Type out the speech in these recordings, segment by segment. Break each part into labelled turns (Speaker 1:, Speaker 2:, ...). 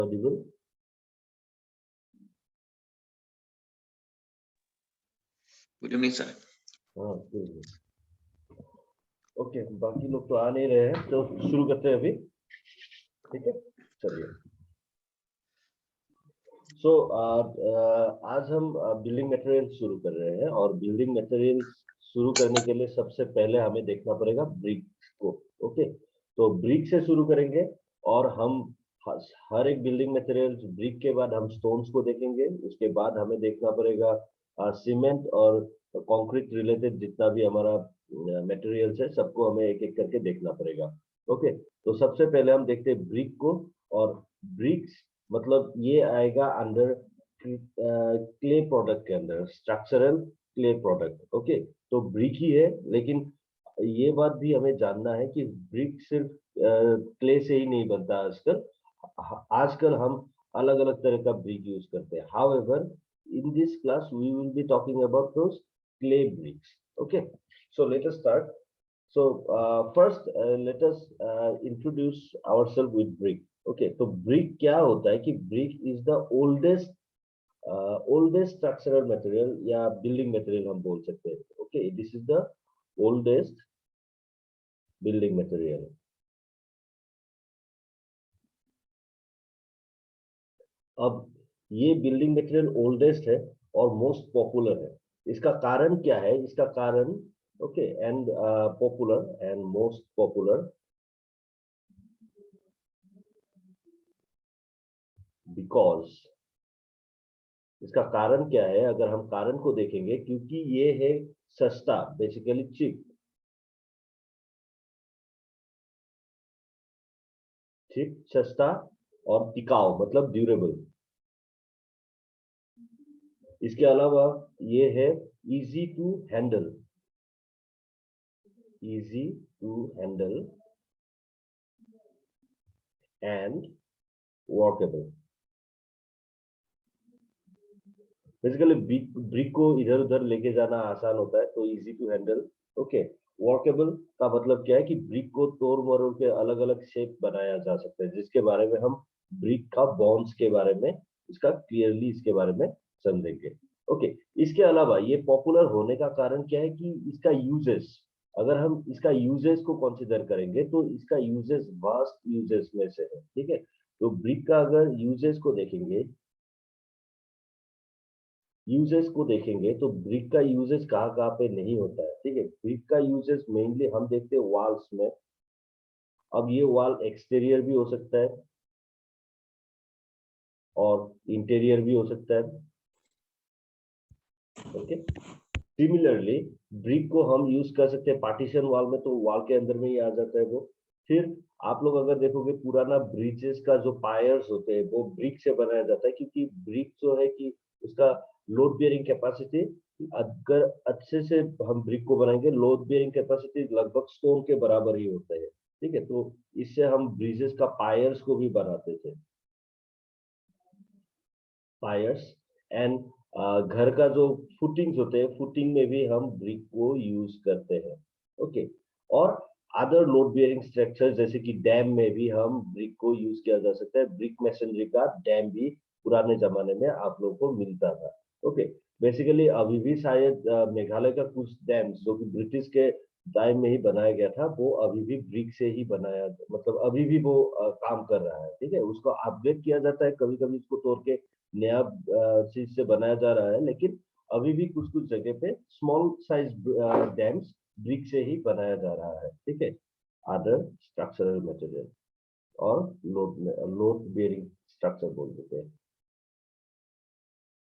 Speaker 1: Audible?
Speaker 2: Good evening sir.
Speaker 1: हाँ, okay, बाकी लोग तो आ नहीं रहे हैं तो शुरू करते हैं अभी। ठीक है, चलिए। सो आज हम बिल्डिंग मटेरियल शुरू कर रहे हैं और बिल्डिंग मटेरियल शुरू करने के लिए सबसे पहले हमें देखना पड़ेगा ब्रिक को। ओके, तो ब्रिक से शुरू करेंगे और हम हर एक बिल्डिंग मटेरियल ब्रिक के बाद हम स्टोन्स को देखेंगे। उसके बाद हमें देखना पड़ेगा सीमेंट और कंक्रीट रिलेटेड जितना भी हमारा मटेरियल्स है सबको हमें एक एक करके देखना पड़ेगा। ओके, तो सबसे पहले हम देखते हैं ब्रिक को। और ब्रिक्स मतलब ये आएगा अंडर क्ले प्रोडक्ट के अंदर, स्ट्रक्चरल क्ले प्रोडक्ट। ओके, तो ब्रिक ही है, लेकिन ये बात भी हमें जानना है कि ब्रिक सिर्फ क्ले से ही नहीं बनता। आजकल आजकल हम अलग अलग तरह का ब्रिक यूज करते हैं। However, in this class we will be talking about those clay bricks. Okay, so let us start. So first let us introduce ourselves with brick. Okay, तो brick क्या होता है कि brick is the oldest structural material या building material हम बोल सकते हैं। Okay, this is the oldest building material. अब ये बिल्डिंग मटेरियल ओल्डेस्ट है और मोस्ट पॉपुलर है। इसका कारण क्या है? इसका कारण okay and popular and most popular because, इसका कारण क्या है? अगर हम कारण को देखेंगे, क्योंकि ये है सस्ता, बेसिकली चीप। चीप, सस्ता और टिकाऊ मतलब ड्यूरेबल। इसके अलावा ये है easy to handle, easy to handle and workable. Basically brick को इधर उधर लेके जाना आसान होता है, तो easy to handle. Okay, workable का मतलब क्या है कि ब्रिक को तोड़ मरोड़ के अलग अलग शेप बनाया जा सकता है, जिसके बारे में हम ब्रिक का बॉन्ड्स के बारे में इसका क्लियरली इसके बारे में समझेंगे। ओके, इसके अलावा ये पॉपुलर होने का कारण क्या है कि इसका यूजेस, अगर हम इसका यूजेस को कंसिडर करेंगे तो इसका यूजेस वास्ट यूजेस में से है। ठीक है, तो ब्रिक का अगर यूजेस को देखेंगे, यूजेस को देखेंगे तो ब्रिक का यूजेस कहाँ कहाँ पे नहीं होता है। ठीक है, ब्रिक का यूजेस मेनली हम देखते हैं वॉल्स में। अब ये वॉल एक्सटीरियर भी हो सकता है और इंटीरियर भी हो सकता है। ओके, सिमिलरली ब्रिक को हम यूज कर सकते हैं पार्टीशन वॉल में, तो वॉल के अंदर में ही आ जाता है वो। फिर आप लोग अगर देखोगे पुराना ब्रिजेस का जो पायर्स होते हैं वो ब्रिक से बनाया जाता है, क्योंकि ब्रिक जो है कि उसका लोड बियरिंग कैपेसिटी, अगर अच्छे से हम ब्रिक को बनाएंगे लोड बियरिंग कैपेसिटी लगभग स्टोन के बराबर ही होता है। ठीक है, तो इससे हम ब्रिजेस का पायर्स को भी बनाते थे, पायर्स। एंड घर का जो फुटिंग्स होते हैं, फुटिंग में भी हम ब्रिक को यूज करते हैं। ओके, और अदर लोड बियरिंग स्ट्रक्चर जैसे कि डैम में भी हम ब्रिक को यूज किया जा सकता है। ब्रिक मैसनरी का डैम भी पुराने जमाने में आप लोगों को मिलता था। ओके, बेसिकली अभी भी शायद मेघालय का कुछ डैम्स जो कि ब्रिटिश के टाइम में ही बनाया गया था, वो अभी भी ब्रिक से ही बनाया, मतलब अभी भी वो काम कर रहा है। ठीक है, उसको अपग्रेड किया जाता है, कभी कभी उसको तोड़ के नया चीज से बनाया जा रहा है, लेकिन अभी भी कुछ कुछ जगह पे स्मॉल साइज डैम्स ब्रिक से ही बनाया जा रहा है। ठीक है, अदर स्ट्रक्चरल मटेरियल और लोड बियरिंग स्ट्रक्चर बोल देते हैं,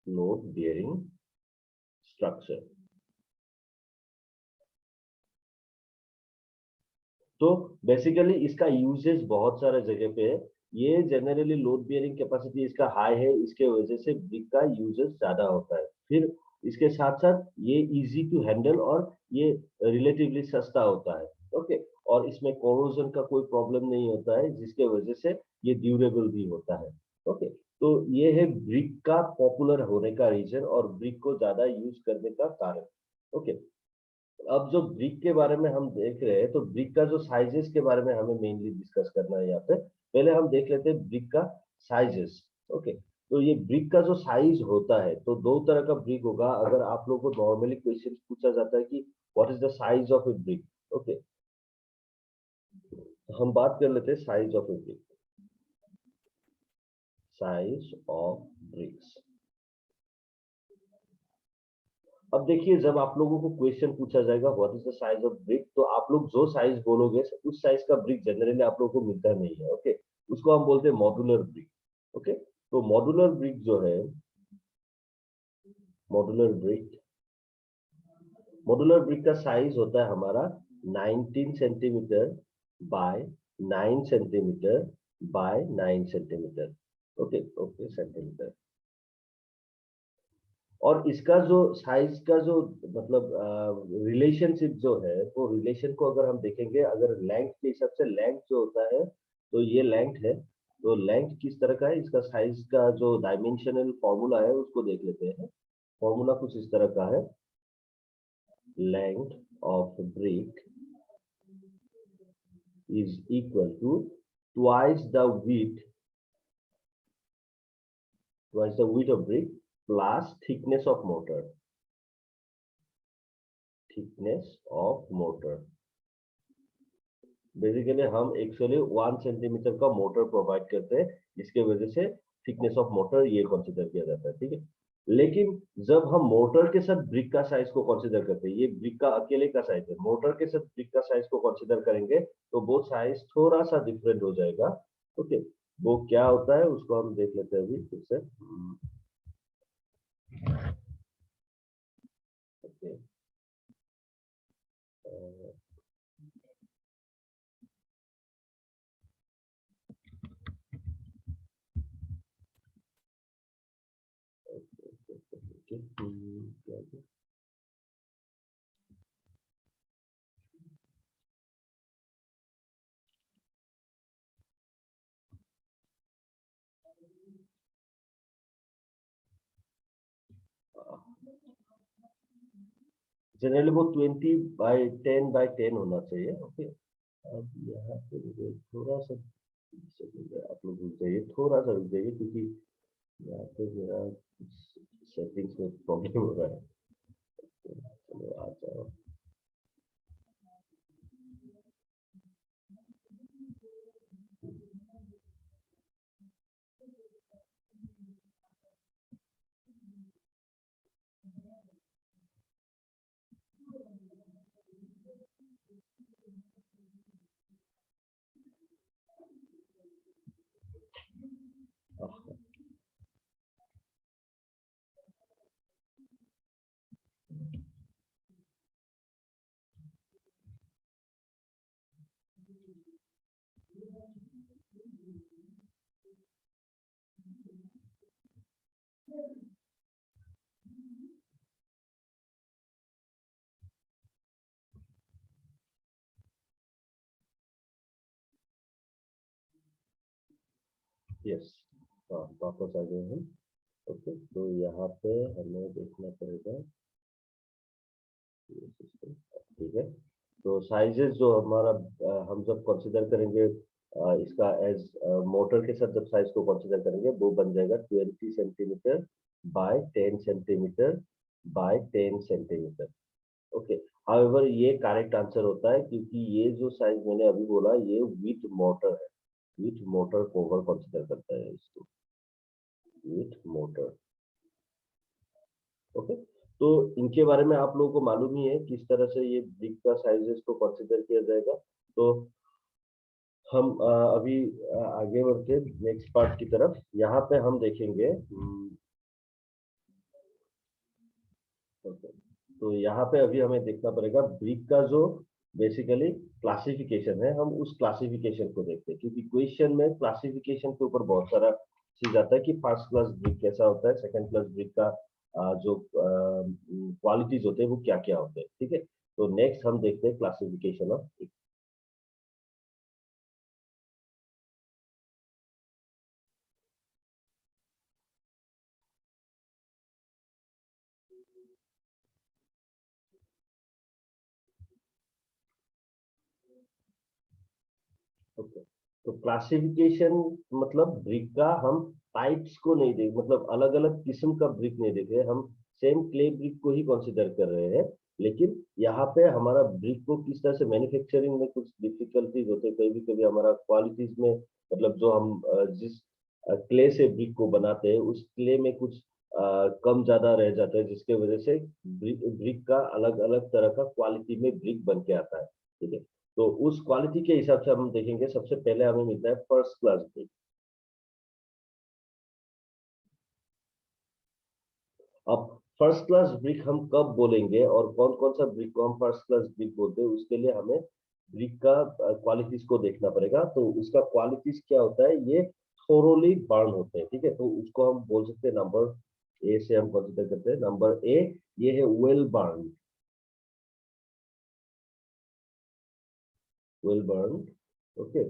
Speaker 1: लोड बियरिंग स्ट्रक्चर। तो बेसिकली इसका यूजेस बहुत सारे जगह पे है। ये जनरली लोड बियरिंग कैपेसिटी इसका हाई है, इसके वजह से ब्रिक का यूजेस ज्यादा होता है। फिर इसके साथ साथ ये इजी टू हैंडल और ये रिलेटिवली सस्ता होता है। ओके, और इसमें कोरोजन का कोई प्रॉब्लम नहीं होता है, जिसके वजह से ये ड्यूरेबल भी होता है। ओके, तो ये है ब्रिक का पॉपुलर होने का रीजन और ब्रिक को ज्यादा यूज करने का कारण। ओके, अब जो ब्रिक के बारे में हम देख रहे हैं, तो ब्रिक का जो साइजेस के बारे में हमें मेनली डिस्कस करना है यहाँ पे। पहले हम देख लेते हैं ब्रिक का साइजेस। ओके, तो ये ब्रिक का जो साइज होता है, तो दो तरह का ब्रिक होगा। अगर आप लोगों को नॉर्मली क्वेश्चन पूछा जाता है कि what is the size of A brick, okay, हम बात कर लेते हैं size of A brick. Size of BRICS. अब देखिए, जब आप लोगों को क्वेश्चन पूछा जाएगा what is the size of brick, तो आप लोग जो साइज बोलोगे उस साइज का ब्रिक जनरली आप लोगों को मिलता नहीं है। ओके, उसको हम बोलते हैं मॉड्यूलर ब्रिक। ओके, तो मॉड्यूलर ब्रिक जो है, मॉड्यूलर ब्रिक, मॉड्यूलर ब्रिक का साइज होता है हमारा 19 centimetre bye 9 centimetre bye 9 centimetre. Okay okay, centimetre. और इसका जो साइज का जो मतलब रिलेशनशिप जो है, वो रिलेशन को अगर हम देखेंगे, अगर लेंथ के हिसाब से, लेंथ जो होता है, तो ये लेंथ है, तो लेंथ किस तरह का है, इसका साइज का जो डायमेंशनल फॉर्मूला है उसको देख लेते हैं। फॉर्मूला कुछ इस तरह का है, length of brick is equal to twice the width, of brick plus thickness of mortar, thickness of mortar। Basically हम एक्चुअली 1 सेंटीमीटर का मोटर प्रोवाइड करते हैं, जिसके वजह से थिकनेस ऑफ मोटर ये कंसीडर किया जाता है। ठीक है, लेकिन जब हम मोटर के साथ ब्रिक का साइज को कंसीडर करते हैं, ये ब्रिक का अकेले का साइज है, मोटर के साथ ब्रिक का साइज को कंसीडर करेंगे तो वो साइज थोड़ा सा डिफरेंट हो जाएगा। ओके, वो क्या होता है उसको हम देख लेते हैं अभी फिर से। ओके, जनरली वो 20 बाय 10 होना चाहिए। ओके, अब यहाँ पे मुझे थोड़ा सा आप लोग रुक जाइए, थोड़ा सा रुक जाइए, क्योंकि यहाँ पे मेरा सेटिंग्स में प्रॉब्लम हो रहा है। चलो आ जाओ। यस, हाँ वापस आ गए हम। ओके, तो यहाँ पे हमें देखना पड़ेगा ये सिस्टम। ठीक है, तो साइजेस जो हमारा हम जब कंसीडर करेंगे इसका एज मोटर के साथ जब साइज को कंसीडर करेंगे, वो बन जाएगा 20 centimetre bye 10 centimetre bye 10 centimetre. Okay, however ये करेक्ट आंसर होता है, क्योंकि ये जो साइज मैंने अभी बोला ये विथ मोटर है, विथ मोटर कोवर कंसीडर करता है इसको, विथ मोटर। ओके, तो इनके बारे में आप लोगों को मालूम ही है किस तरह से ये ब्रिक का साइजेस को कंसीडर किया जाएगा। तो हम अभी आगे बढ़ते नेक्स्ट पार्ट की तरफ। यहाँ पे हम देखेंगे okay, तो यहाँ पे अभी हमें देखना पड़ेगा ब्रिक का जो बेसिकली क्लासिफिकेशन है, हम उस क्लासिफिकेशन को देखते हैं, क्योंकि क्वेश्चन में क्लासिफिकेशन के ऊपर बहुत सारा चीज आता है कि फर्स्ट क्लास ब्रिक कैसा होता है, सेकंड क्लास ब्रिक का जो क्वालिटीज होते हैं वो क्या क्या होते हैं। ठीक है, तो नेक्स्ट हम देखते हैं क्लासिफिकेशन ऑफ ब्रिक। ओके, तो क्लासिफिकेशन मतलब ब्रिक का हम टाइप्स को नहीं देख, मतलब अलग अलग किस्म का ब्रिक नहीं देख रहे, हम सेम क्ले ब्रिक को ही कंसीडर कर रहे हैं। लेकिन यहाँ पे हमारा ब्रिक को किस तरह से मैन्युफैक्चरिंग में कुछ डिफिकल्टीज होते हैं, कभी कभी हमारा क्वालिटीज में, मतलब जो हम जिस क्ले से ब्रिक को बनाते हैं उस क्ले में कुछ कम ज्यादा रह जाता है, जिसके वजह से ब्रिक का अलग अलग तरह का क्वालिटी में ब्रिक बन के आता है। ठीक है, तो उस क्वालिटी के हिसाब से हम देखेंगे। सबसे पहले हमें मिलता है फर्स्ट क्लास ब्रिक। अब फर्स्ट क्लास ब्रिक हम कब बोलेंगे और कौन कौन सा ब्रिक को हम फर्स्ट क्लास ब्रिक बोलते हैं, उसके लिए हमें ब्रिक का क्वालिटीज को देखना पड़ेगा। तो उसका क्वालिटीज क्या होता है, ये थोरोली बर्न होते हैं। ठीक है, तो उसको हम बोल सकते हैं, नंबर ए से हम कंसिडर करते हैं। नंबर ए ये है well burn, well burn. Okay,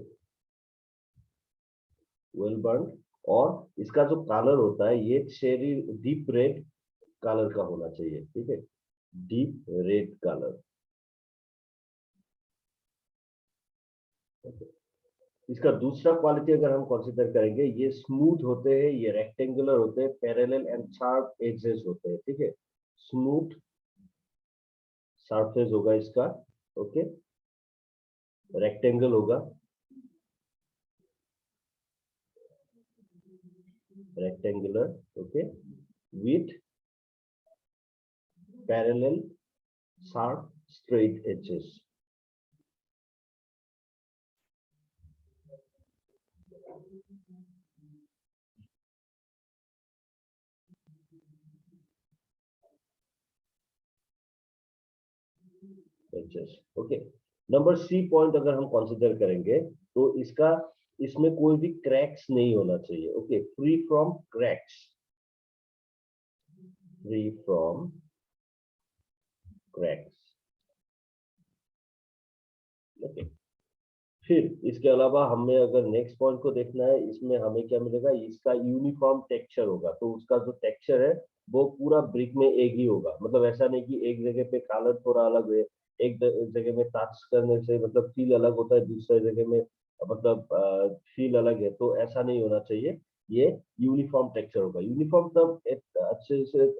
Speaker 1: well burn. और इसका जो कलर होता है ये शेरी डीप रेड कलर का होना चाहिए। ठीक है, डीप रेड कलर। इसका दूसरा क्वालिटी अगर हम कंसीडर करेंगे, ये स्मूथ होते हैं, ये रेक्टेंगुलर होते हैं, पैरेलल एंड शार्प एजेस होते हैं। ठीक है, स्मूथ सरफेस होगा इसका। ओके, रेक्टेंगल होगा, rectangular. Okay, with parallel sharp straight edges. Okay, number C point अगर हम कंसीडर करेंगे तो इसका, इसमें कोई भी क्रैक्स नहीं होना चाहिए। Okay, free from cracks, free from cracks. Okay, फिर इसके अलावा हमें अगर नेक्स्ट पॉइंट को देखना है, इसमें हमें क्या मिलेगा, इसका यूनिफॉर्म टेक्सचर होगा। तो उसका जो टेक्सचर है वो पूरा ब्रिक में एक ही होगा, मतलब ऐसा नहीं कि एक जगह पे कलर थोड़ा अलग है, एक जगह में टच करने से मतलब फील अलग होता है, दूसरे जगह में मतलब फील अलग है। तो ऐसा नहीं होना चाहिए, ये यूनिफॉर्म टेक्सचर होगा। यूनिफॉर्म तब एक अच्छे से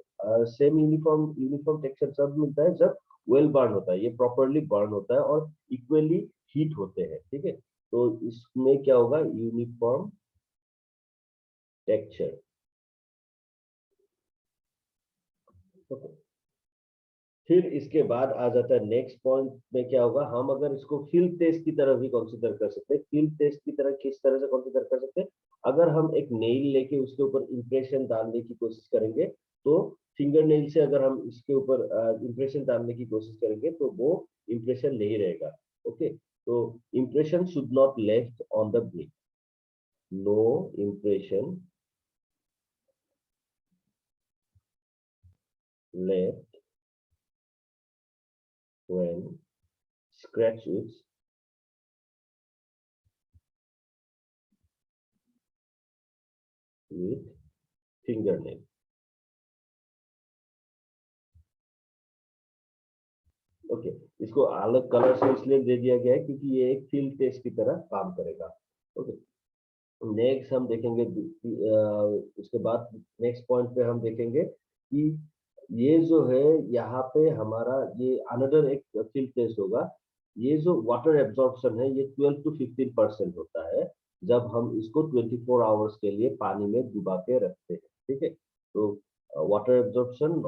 Speaker 1: सेम यूनिफॉर्म यूनिफॉर्म टेक्सचर तब मिलता है जब वेल बर्न होता है, ये प्रॉपरली बर्न होता है और इक्वली हीट होते हैं। ठीक है, तो इसमें क्या होगा, यूनिफॉर्म टेक्सचर। फिर इसके बाद आ जाता है नेक्स्ट पॉइंट में क्या होगा, हम अगर इसको फील्ड टेस्ट की तरह भी कंसीडर कर सकते हैं। फील्ड टेस्ट की तरह किस तरह से कंसीडर कर सकते हैं, अगर हम एक नेल लेके उसके ऊपर इंप्रेशन डालने की कोशिश करेंगे, तो फिंगर नेल से अगर हम इसके ऊपर इंप्रेशन डालने की कोशिश करेंगे तो वो इंप्रेशन नहीं रहेगा। ओके, तो impression should not left on the brick, no impression left when scratch with fingernail। Okay, इसको अलग कलर से इसलिए दे दिया गया है क्योंकि ये एक फील्ड टेस्ट की तरह काम करेगा। ओके, नेक्स्ट हम देखेंगे उसके बाद नेक्स्ट पॉइंट पे हम देखेंगे कि ये जो है यहाँ पे हमारा ये अनदर एक फील्ड टेस्ट होगा। ये जो वाटर एब्जॉर्प्शन है ये 12 to 15% होता है जब हम इसको 24 आवर्स के लिए पानी में डुबा के रखते हैं। ठीक है, तो water absorption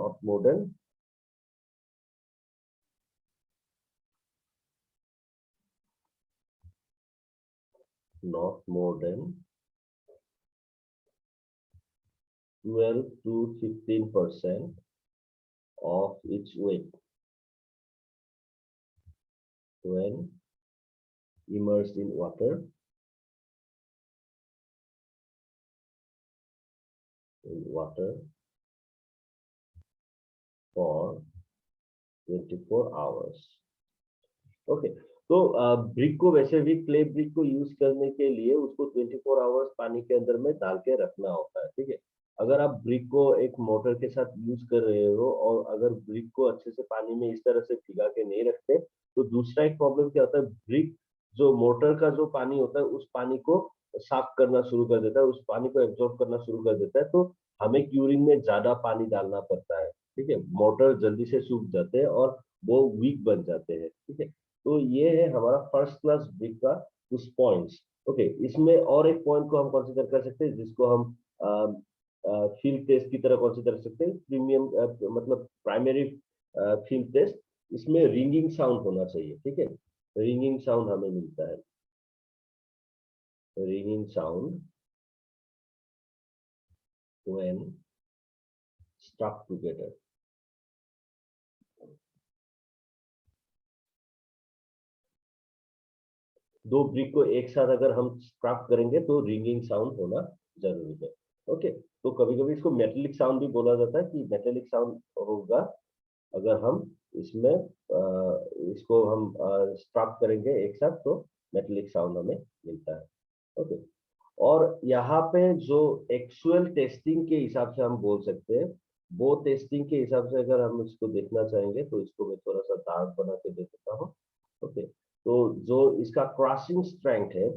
Speaker 1: not more than 12 to 15% of its weight when immersed in water for 24 hours। Okay, तो ब्रिक को वैसे भी क्ले ब्रिक को यूज करने के लिए उसको 24 आवर्स पानी के अंदर में डाल के रखना होता है। ठीक है, अगर आप ब्रिक को एक मोटर के साथ यूज कर रहे हो और अगर ब्रिक को अच्छे से पानी में इस तरह से भिगा के नहीं रखते, तो दूसरा एक प्रॉब्लम क्या होता है, ब्रिक जो मोटर का जो पानी होता है उस पानी को साफ करना शुरू कर देता है, उस पानी को एब्जॉर्ब करना शुरू कर देता है, तो हमें क्यूरिंग में ज्यादा पानी डालना पड़ता है। ठीक है, मोटर जल्दी से सूख जाते हैं और वो वीक बन जाते हैं। ठीक है, तो ये है हमारा फर्स्ट क्लास ब्रिक का कुछ पॉइंट्स। ओके, इसमें और एक पॉइंट को हम कंसीडर कर सकते हैं जिसको हम फील्ड टेस्ट की तरह कंसीडर कर सकते हैं, प्रीमियम मतलब प्राइमरी फील्ड टेस्ट। इसमें रिंगिंग साउंड होना चाहिए। ठीक है, रिंगिंग साउंड हमें मिलता है, ringing sound when stuck together। दो ब्रिक को एक साथ अगर हम स्ट्रक करेंगे तो रिंगिंग साउंड होना जरूरी है। ओके, तो कभी कभी इसको मेटेलिक साउंड भी बोला जाता है कि मेटेलिक साउंड होगा अगर हम इसमें इसको हम स्ट्रक करेंगे एक साथ, तो मेटेलिक साउंड हमें मिलता है। ओके, और यहाँ पे जो एक्चुअल टेस्टिंग के हिसाब से हम बोल सकते हैं, वो टेस्टिंग के हिसाब से अगर हम इसको देखना चाहेंगे तो इसको मैं थोड़ा सा डार्क बना के दे देता हूँ। ओके, तो जो इसका क्रॉसिंग स्ट्रेंथ है,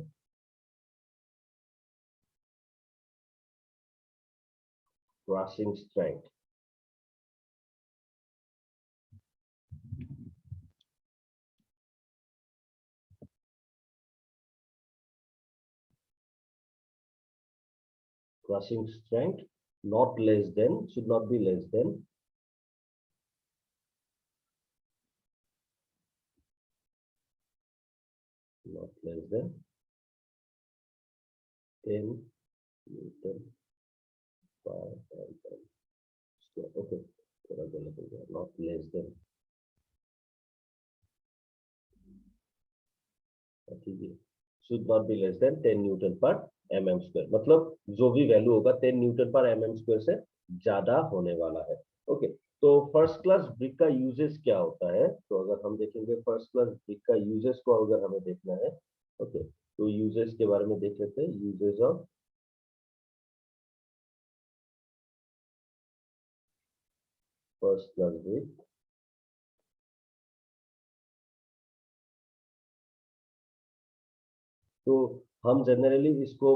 Speaker 1: crossing strength, crossing strength not less than, should not be less than not less than 10 Newton per Pascal। Okay, थोड़ा गलत हो गया, not less than, ठीक है, should not be less than 10 Newton पर mm स्क्वायर, मतलब जो भी वैल्यू होगा 10 न्यूटन पर mm स्क्वायर से ज्यादा होने वाला है। ओके, तो फर्स्ट क्लास ब्रिक का यूजेस क्या होता है, तो अगर हम देखेंगे फर्स्ट क्लास ब्रिक का यूजेस को अगर हमें देखना है, ओके, तो यूजेस के बारे में देख लेते हैं। Uses of first class brick, तो हम जनरली इसको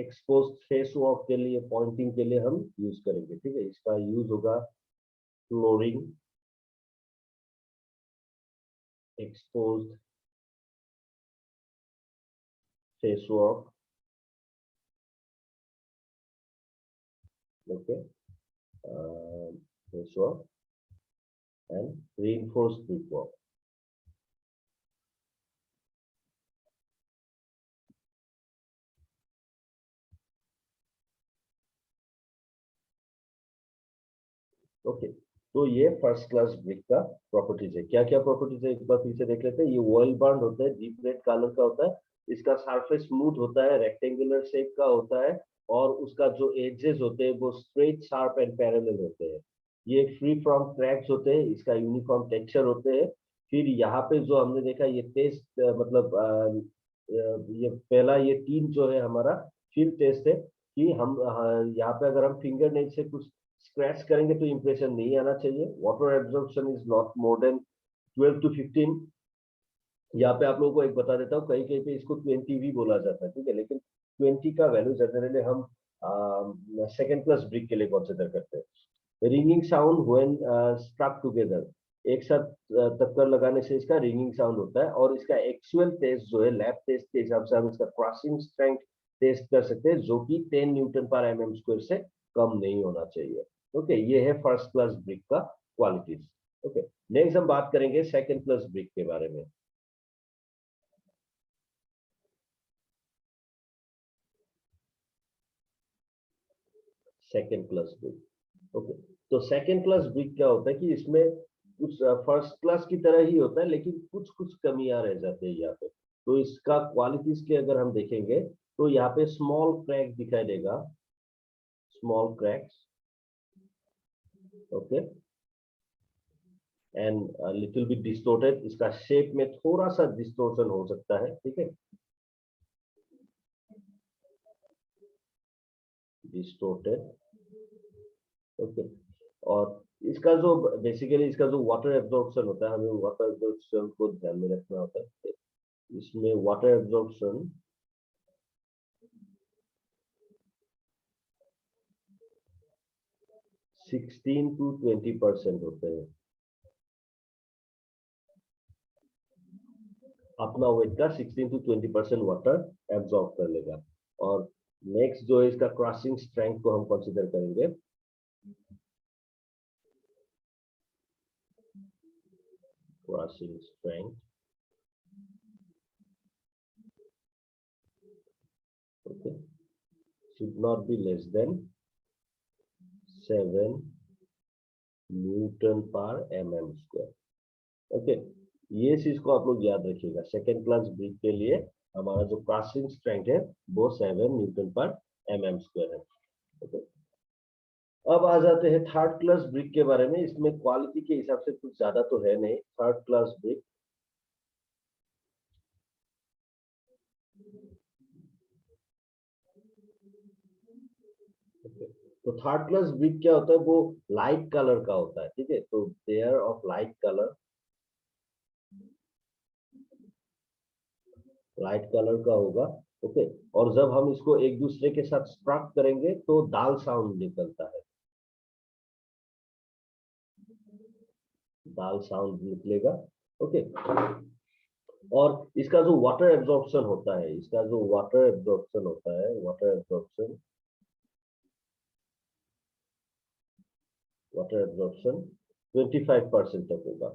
Speaker 1: एक्सपोज फेस वॉक के लिए, पॉइंटिंग के लिए हम यूज करेंगे। ठीक है, इसका यूज होगा flooring, expose face walk, okay, face walk and reinforced brick wall। Okay, तो ये फर्स्ट क्लास ब्रिक का प्रॉपर्टीज है। क्या क्या प्रॉपर्टीज है एक बार फिर से देख लेते हैं। ये ऑयल बॉन्ड होता है, डीप रेड कलर का होता है, इसका सरफेस स्मूथ होता है, रेक्टेंगुलर शेप का होता है, और उसका जो एजेस होते हैं वो स्ट्रेट, शार्प एंड पैरेलल होते हैं। ये फ्री फ्रॉम क्रैक्स होते हैं, इसका यूनिफॉर्म टेक्सचर होते हैं। फिर यहाँ पे जो हमने देखा ये टेस्ट मतलब ये पहला ये तीन जो है हमारा फील्ड टेस्ट है कि हम यहाँ पे अगर हम फिंगर नेल से कुछ स्क्रैच करेंगे तो इंप्रेशन नहीं आना चाहिए। Water absorption is not more than 12 to 15। यहाँ पे आप लोगों को एक बता देता हूँ, कहीं कहीं पे इसको 20 भी बोला जाता है। ठीक है, लेकिन 20 का वैल्यू जनरली हम सेकेंड क्लास ब्रिक के लिए कंसिडर करते हैं। Ringing sound when struck together, एक साथ टक्कर लगाने से इसका रिंगिंग साउंड होता है। और इसका एक्चुअल टेस्ट जो है लैब टेस्ट के हिसाब से हम इसका क्रॉसिंग स्ट्रेंथ टेस्ट कर सकते हैं, जो कि 10 न्यूटन पर mm स्क्वायर से कम नहीं होना चाहिए। ओके, ये है फर्स्ट क्लास ब्रिक का क्वालिटीज। ओके, नेक्स्ट हम बात करेंगे सेकंड क्लास ब्रिक के बारे में। सेकंड क्लास ब्रिक, ओके, तो सेकंड क्लास ब्रिक क्या होता है कि इसमें कुछ फर्स्ट क्लास की तरह ही होता है, लेकिन कुछ कुछ कमियां रह जाती है यहाँ पे। तो इसका क्वालिटीज के अगर हम देखेंगे तो यहाँ पे स्मॉल क्रैक दिखाई देगा, small cracks, okay, and little bit distorted, इसका शेप में थोड़ा सा डिस्टोर्शन हो सकता है। ठीक है, डिस्टोर्टेड, ओके, और इसका जो बेसिकली इसका जो वाटर एब्जॉर्प्शन होता है, हमें वाटर एब्जॉर्प्शन को ध्यान में रखना होता है। इसमें वाटर एब्जॉर्प्शन 16 to 20% होते हैं। अपना वेट का 16 to 20% वाटर एब्जॉर्ब कर लेगा। और नेक्स्ट जो है इसका क्रॉसिंग स्ट्रेंथ को हम कंसीडर करेंगे। Crossing strength, okay, should not be less than 7 Newton पर mm स्क्वायर। ओके, ये चीज को आप लोग याद रखिएगा। सेकेंड क्लास ब्रिक के लिए हमारा जो क्रॉसिंग स्ट्रेंथ है वो 7 न्यूटन पर mm स्क्वायर है। ओके, अब आ जाते हैं थर्ड क्लास ब्रिक के बारे में। इसमें क्वालिटी के हिसाब से कुछ ज्यादा तो है नहीं। थर्ड क्लास ब्रिक, तो थर्ड क्लास ब्रिक क्या होता है, वो लाइट कलर का होता है। ठीक है, तो there of light colour, light colour का होगा। ओके, और जब हम इसको एक दूसरे के साथ स्ट्रक करेंगे तो दाल साउंड निकलता है, दाल साउंड निकलेगा। ओके, और इसका जो वाटर एब्जॉर्प्शन होता है, इसका जो वाटर एब्जॉर्प्शन होता है, वाटर एब्जॉर्प्शन 25% तक होगा।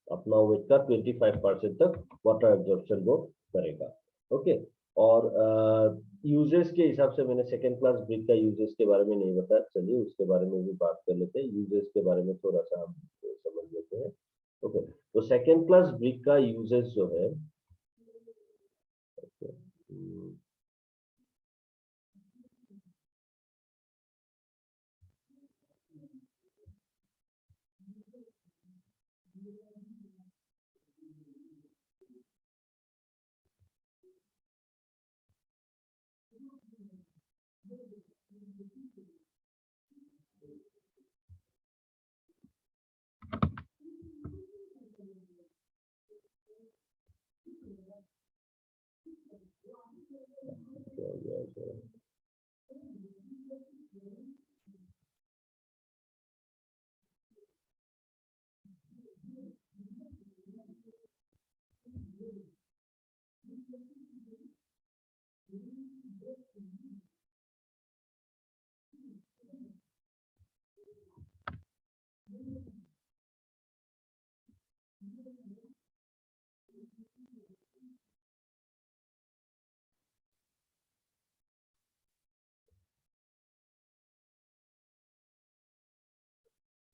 Speaker 1: अपना वेट का 25% तक वाटर एब्जॉर्प्शन वो करेगा। ओके, और यूजेस के हिसाब से मैंने सेकेंड क्लास ब्रिक का यूजेस के बारे में नहीं बताया, चलिए उसके बारे में भी बात कर लेते हैं। यूजेस के बारे में थोड़ा सा हम समझ लेते हैं। ओके, तो सेकेंड क्लास ब्रिक का यूजेस जो है,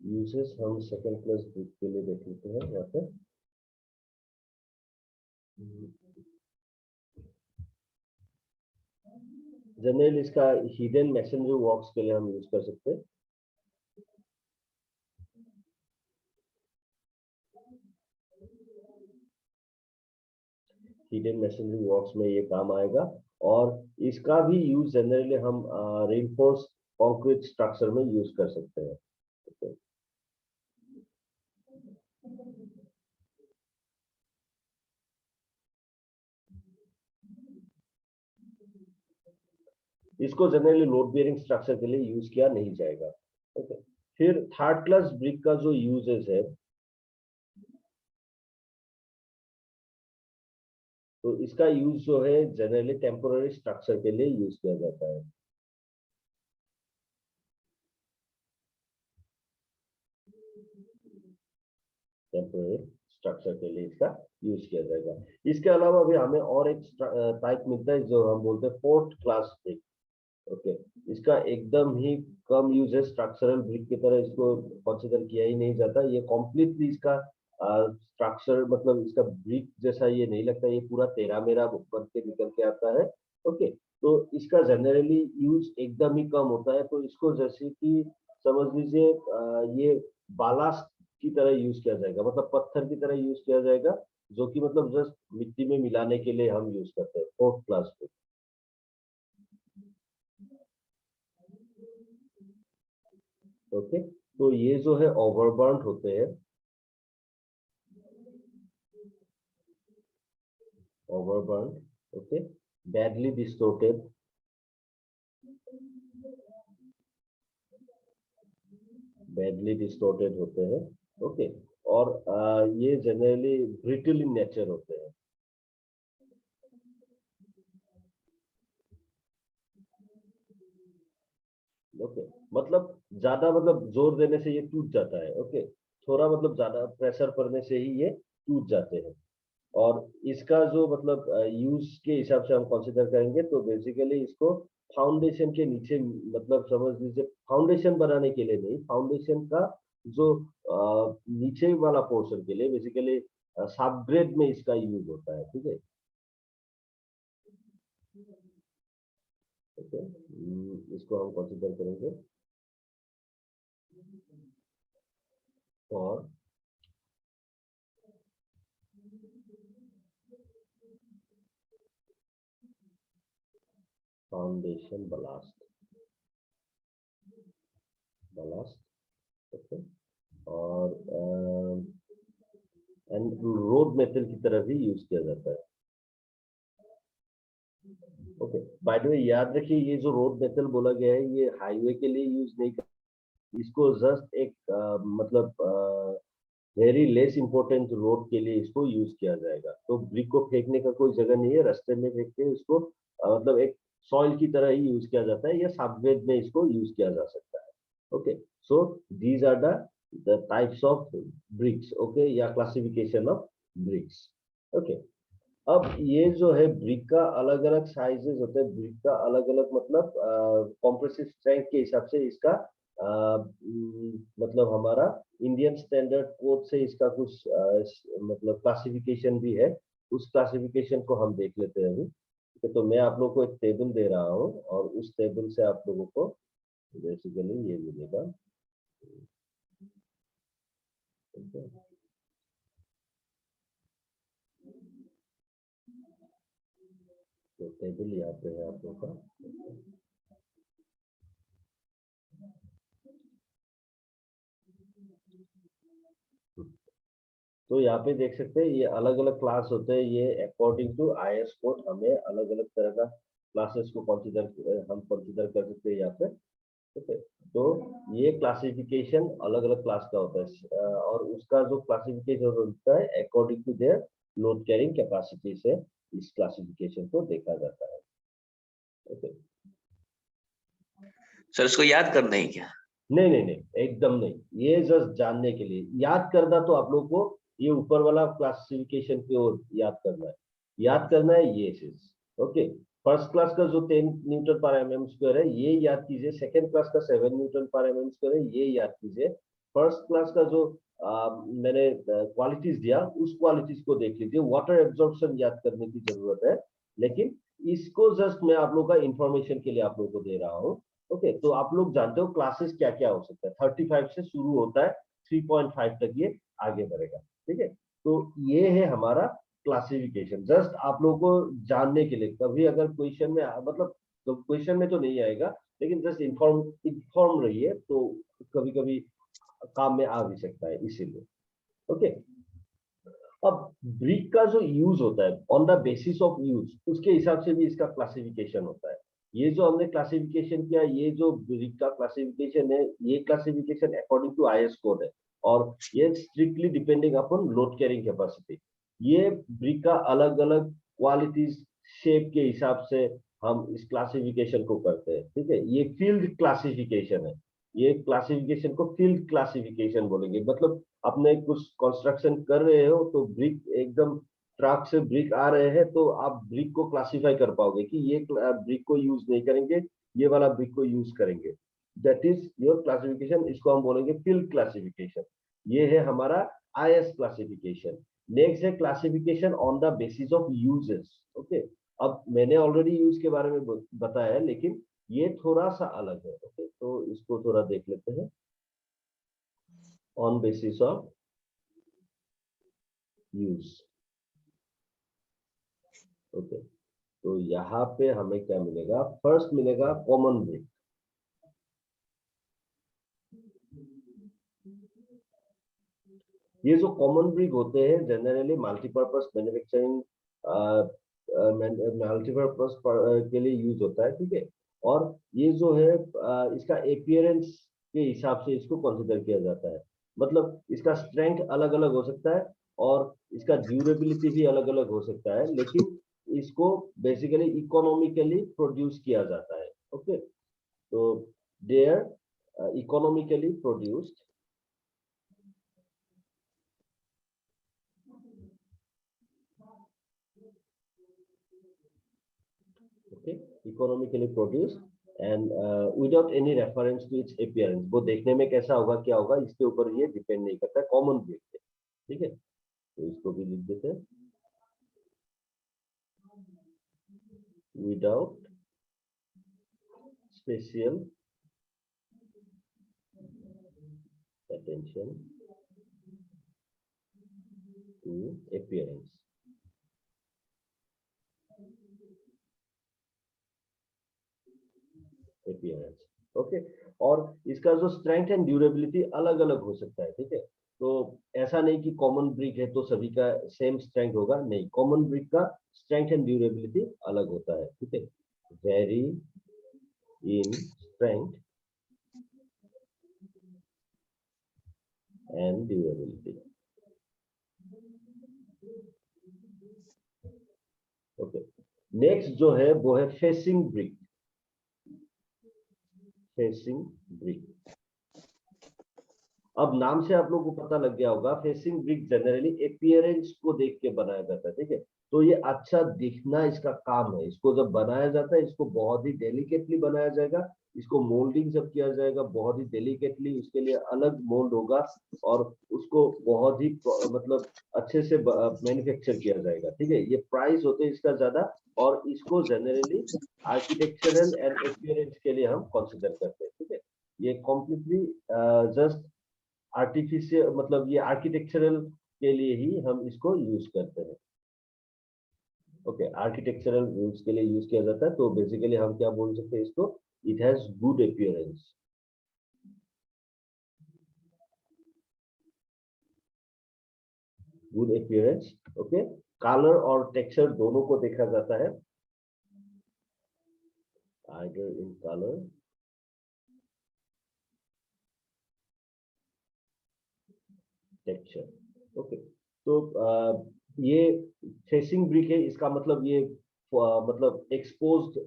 Speaker 1: यूजेस हम सेकेंड क्लास ब्रिक के लिए देख लेते हैं यहाँ पे। जनरली इसका हिडन मैसनरी वर्क्स के लिए हम यूज कर सकते हैं। हिडन मैसनरी वर्क्स में ये काम आएगा। और इसका भी यूज जनरली हम रेनफोर्स कंक्रीट स्ट्रक्चर में यूज कर सकते हैं। okay. इसको जनरली लोड बेयरिंग स्ट्रक्चर के लिए यूज किया नहीं जाएगा। ओके, फिर थर्ड क्लास ब्रिक का जो यूजेस है, तो इसका यूज जो है जनरली टेम्पोररी स्ट्रक्चर के लिए यूज किया जाता है। टेम्पोररी स्ट्रक्चर के लिए इसका यूज किया जाएगा। इसके अलावा भी हमें और एक टाइप मिलता है जो हम बोलते हैं फोर्थ क्लास ब्रिक। ओके, इसका एकदम ही कम यूज है, स्ट्रक्चरल ब्रिक की तरह इसको कंसीडर किया ही नहीं जाता। ये कॉम्प्लीटली इसका स्ट्रक्चर मतलब इसका ब्रिक जैसा ये नहीं लगता, ये पूरा तेरा मेरा बन के निकल के आता है। ओके, तो इसका जनरली यूज एकदम ही कम होता है। तो इसको जैसे कि समझ लीजिए ये बालास्ट की तरह यूज किया जाएगा, मतलब पत्थर की तरह यूज किया जाएगा, जो कि मतलब जस्ट मिट्टी में मिलाने के लिए हम यूज करते हैं फोर्थ क्लास ब्रिक। ओके, तो ये जो है ओवरबर्न होते हैं, overburned, okay, badly distorted, होते हैं, ओके, और ये जनरली ब्रिटल इन नेचर होते हैं, ओके, मतलब ज्यादा मतलब जोर देने से ये टूट जाता है, ओके, थोड़ा मतलब ज्यादा प्रेशर पड़ने से ही ये टूट जाते हैं। और इसका जो मतलब यूज के हिसाब से हम कंसीडर करेंगे तो बेसिकली इसको फाउंडेशन के नीचे, मतलब समझ लीजिए फाउंडेशन बनाने के लिए नहीं, फाउंडेशन का जो नीचे वाला पोर्शन के लिए बेसिकली सब ग्रेड में इसका यूज होता है, ठीक है, ओके, इसको हम कंसीडर करेंगे और फाउंडेशन बलास्ट, ओके, और एंड रोड मेटल की तरह भी यूज किया जाता है, ओके। बाय द वे याद रखिए ये जो रोड मेटल बोला गया है ये हाईवे के लिए यूज नहीं कर, इसको जस्ट एक मतलब वेरी लेस इंपॉर्टेंट रोड के लिए इसको यूज किया जाएगा। तो ब्रिक को फेंकने का कोई जगह नहीं है, रास्ते में फेंक के इसको मतलब एक सॉइल की तरह ही यूज किया जाता है, या सबवेद में इसको यूज किया जा सकता है, okay. So these are the types of bricks, okay, या क्लासिफिकेशन ऑफ ब्रिक्स, ओके। अब ये जो है ब्रिक का अलग अलग साइजेस होते हैं, ब्रिक का अलग अलग मतलब कॉम्प्रेसिव स्ट्रेंथ के हिसाब से इसका मतलब हमारा इंडियन स्टैंडर्ड कोड से इसका कुछ मतलब क्लासिफिकेशन भी है, उस क्लासिफिकेशन को हम देख लेते हैं अभी, ठीक है। तो मैं आप लोगों को एक टेबल दे रहा हूँ और उस टेबल से आप लोगों को बेसिकली ये मिलेगा, ठीक है। तो टेबल यहाँ पे है आप लोगों का, तो यहाँ पे देख सकते हैं ये अलग अलग क्लास होते हैं, ये अकॉर्डिंग टू आईएस कोड हमें अलग अलग तरह का क्लासेस को हम कंसिडर कर सकते हैं यहाँ पे, ठीक है। तो ये क्लासिफिकेशन अलग अलग क्लास का होता है और उसका जो क्लासिफिकेशन होता है according to their load carrying capacity से इस क्लासिफिकेशन को देखा जाता है, ओके।
Speaker 2: सर इसको याद करना है क्या?
Speaker 1: नहीं नहीं नहीं, एकदम नहीं, ये जस्ट जानने के लिए, याद करना तो आप लोग को ये ऊपर वाला क्लासिफिकेशन की ओर याद करना है ये चीज, ओके। फर्स्ट क्लास का जो 10 न्यूटन पर एम एम स्क्वायर है ये याद कीजिए, सेकंड क्लास का 7 न्यूटन पर एम एम स्क्वायर है ये याद कीजिए, फर्स्ट क्लास का जो मैंने क्वालिटीज दिया उस क्वालिटीज को देख लीजिए, वाटर एब्जॉर्प्शन याद करने की जरूरत है, लेकिन इसको जस्ट मैं आप लोग का इंफॉर्मेशन के लिए आप लोग को दे रहा हूँ, ओके। तो आप लोग जानते हो क्लासेस क्या क्या हो सकता है, 35 से शुरू होता है, 3.5 तक ये आगे बढ़ेगा, ठीक है। तो ये है हमारा क्लासिफिकेशन, जस्ट आप लोगों को जानने के लिए, कभी अगर क्वेश्चन में मतलब तो क्वेश्चन में तो नहीं आएगा, लेकिन जस्ट इन्फॉर्म रहिए, तो कभी कभी काम में आ भी सकता है, इसीलिए, ओके। अब ब्रिक का जो यूज होता है on the basis of use, उसके हिसाब से भी इसका क्लासिफिकेशन होता है। ये जो हमने क्लासिफिकेशन किया, ये जो ब्रिक का क्लासिफिकेशन है, ये classification according to IS code है, और ये strictly depending upon load carrying capacity. ये ब्रिक का अलग अलग क्वालिटीज शेप के हिसाब से हम इस क्लासिफिकेशन को करते हैं, ठीक है। ये फील्ड क्लासिफिकेशन है, ये क्लासिफिकेशन को फील्ड क्लासिफिकेशन बोलेंगे, मतलब अपने कुछ कंस्ट्रक्शन कर रहे हो तो ब्रिक एकदम ट्रक से ब्रिक आ रहे हैं तो आप ब्रिक को क्लासिफाई कर पाओगे कि ये ब्रिक को यूज नहीं करेंगे, ये वाला ब्रिक को यूज करेंगे, दैट इज योर क्लासिफिकेशन, इसको हम बोलेंगे फील्ड क्लासिफिकेशन। ये है हमारा आईएस क्लासिफिकेशन। नेक्स्ट है classification on the basis of uses, okay. अब मैंने ऑलरेडी यूज के बारे में बताया है, लेकिन ये थोड़ा सा अलग है, ओके। तो इसको थोड़ा देख लेते हैं, on basis of use, okay. तो यहाँ पे हमें क्या मिलेगा, फर्स्ट मिलेगा कॉमन ब्रिक। ये जो कॉमन ब्रिक होते हैं जनरली मल्टीपर्पज मैन्युफैक्चरिंग मल्टीपर्पज के लिए यूज होता है, ठीक है। और ये जो है इसका एपियरेंस के हिसाब से इसको कंसिडर किया जाता है, मतलब इसका स्ट्रेंथ अलग अलग हो सकता है और इसका ड्यूरेबिलिटी भी अलग अलग हो सकता है, लेकिन इसको बेसिकली इकोनॉमिकली प्रोड्यूस किया जाता है। ओके, तो they are economically produced, okay, economically produced and without any reference to its appearance. वो देखने में कैसा होगा, क्या होगा, इसके ऊपर ये डिपेंड नहीं करता, कॉमन ब्रीड है, ठीक है। तो इसको भी लिख देते हैं, without special attention to appearance। Okay, और इसका जो स्ट्रेंथ एंड ड्यूरेबिलिटी अलग अलग हो सकता है, ठीक है। तो ऐसा नहीं कि कॉमन ब्रिक है तो सभी का सेम स्ट्रेंथ होगा, नहीं, कॉमन ब्रिक का स्ट्रेंथ एंड ड्यूरेबिलिटी अलग होता है, ठीक है। Very in strength and durability. Okay, next जो है वो है फेसिंग ब्रिक। फेसिंग ब्रिक, अब नाम से आप लोगों को पता लग गया होगा, फेसिंग ब्रिक जनरली अपीयरेंस को देख के बनाया जाता है, ठीक है। तो ये अच्छा दिखना इसका काम है, इसको जब बनाया जाता है इसको बहुत ही डेलिकेटली बनाया जाएगा, इसको मोल्डिंग जब किया जाएगा बहुत ही डेलिकेटली, उसके लिए अलग मोल्ड होगा और उसको बहुत ही मतलब अच्छे से मैन्युफैक्चर किया जाएगा, ठीक है। ये प्राइस होते हैं इसका ज्यादा, और इसको जनरली आर्किटेक्चरल एंड अपीयरेंस के लिए हम कंसिडर करते हैं, ठीक है। ये कॉम्प्लीटली जस्ट आर्टिफिशियल, मतलब ये आर्किटेक्चरल के लिए ही हम इसको यूज करते हैं। ओके, आर्किटेक्चरल यूज के लिए यूज किया जाता है, तो बेसिकली हम क्या बोल सकते हैं इसको, it has good appearance, good appearance. Okay, colour और टेक्सचर दोनों को देखा जाता है, either in colour texture. Okay, तो ये फेसिंग ब्रिक है, इसका मतलब ये मतलब एक्सपोज्ड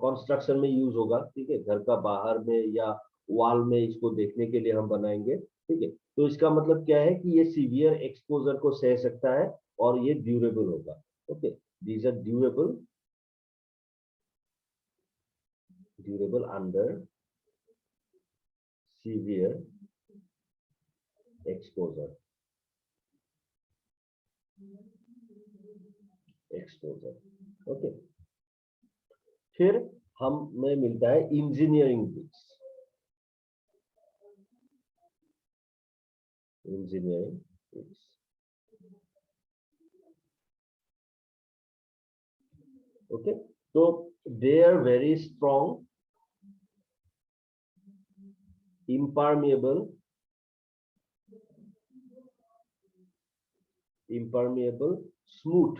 Speaker 1: कंस्ट्रक्शन में यूज होगा, ठीक है। घर का बाहर में या वॉल में इसको देखने के लिए हम बनाएंगे, ठीक है। तो इसका मतलब क्या है कि ये सीवियर एक्सपोजर को सह सकता है और ये ड्यूरेबल होगा। Okay, these are durable, durable under severe exposure, exposure. Okay, फिर हमें मिलता है engineering bricks. Engineering bricks, okay, तो they are very strong, impermeable, smooth,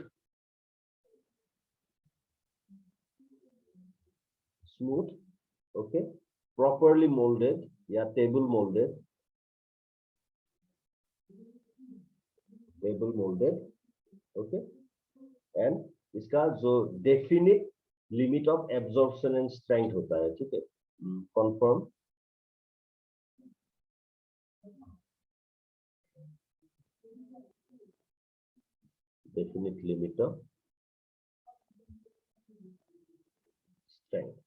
Speaker 1: okay, properly molded या table molded, okay, and इसका जो definite limit of absorption and strength होता है, ठीक है, confirm definite limit of strength।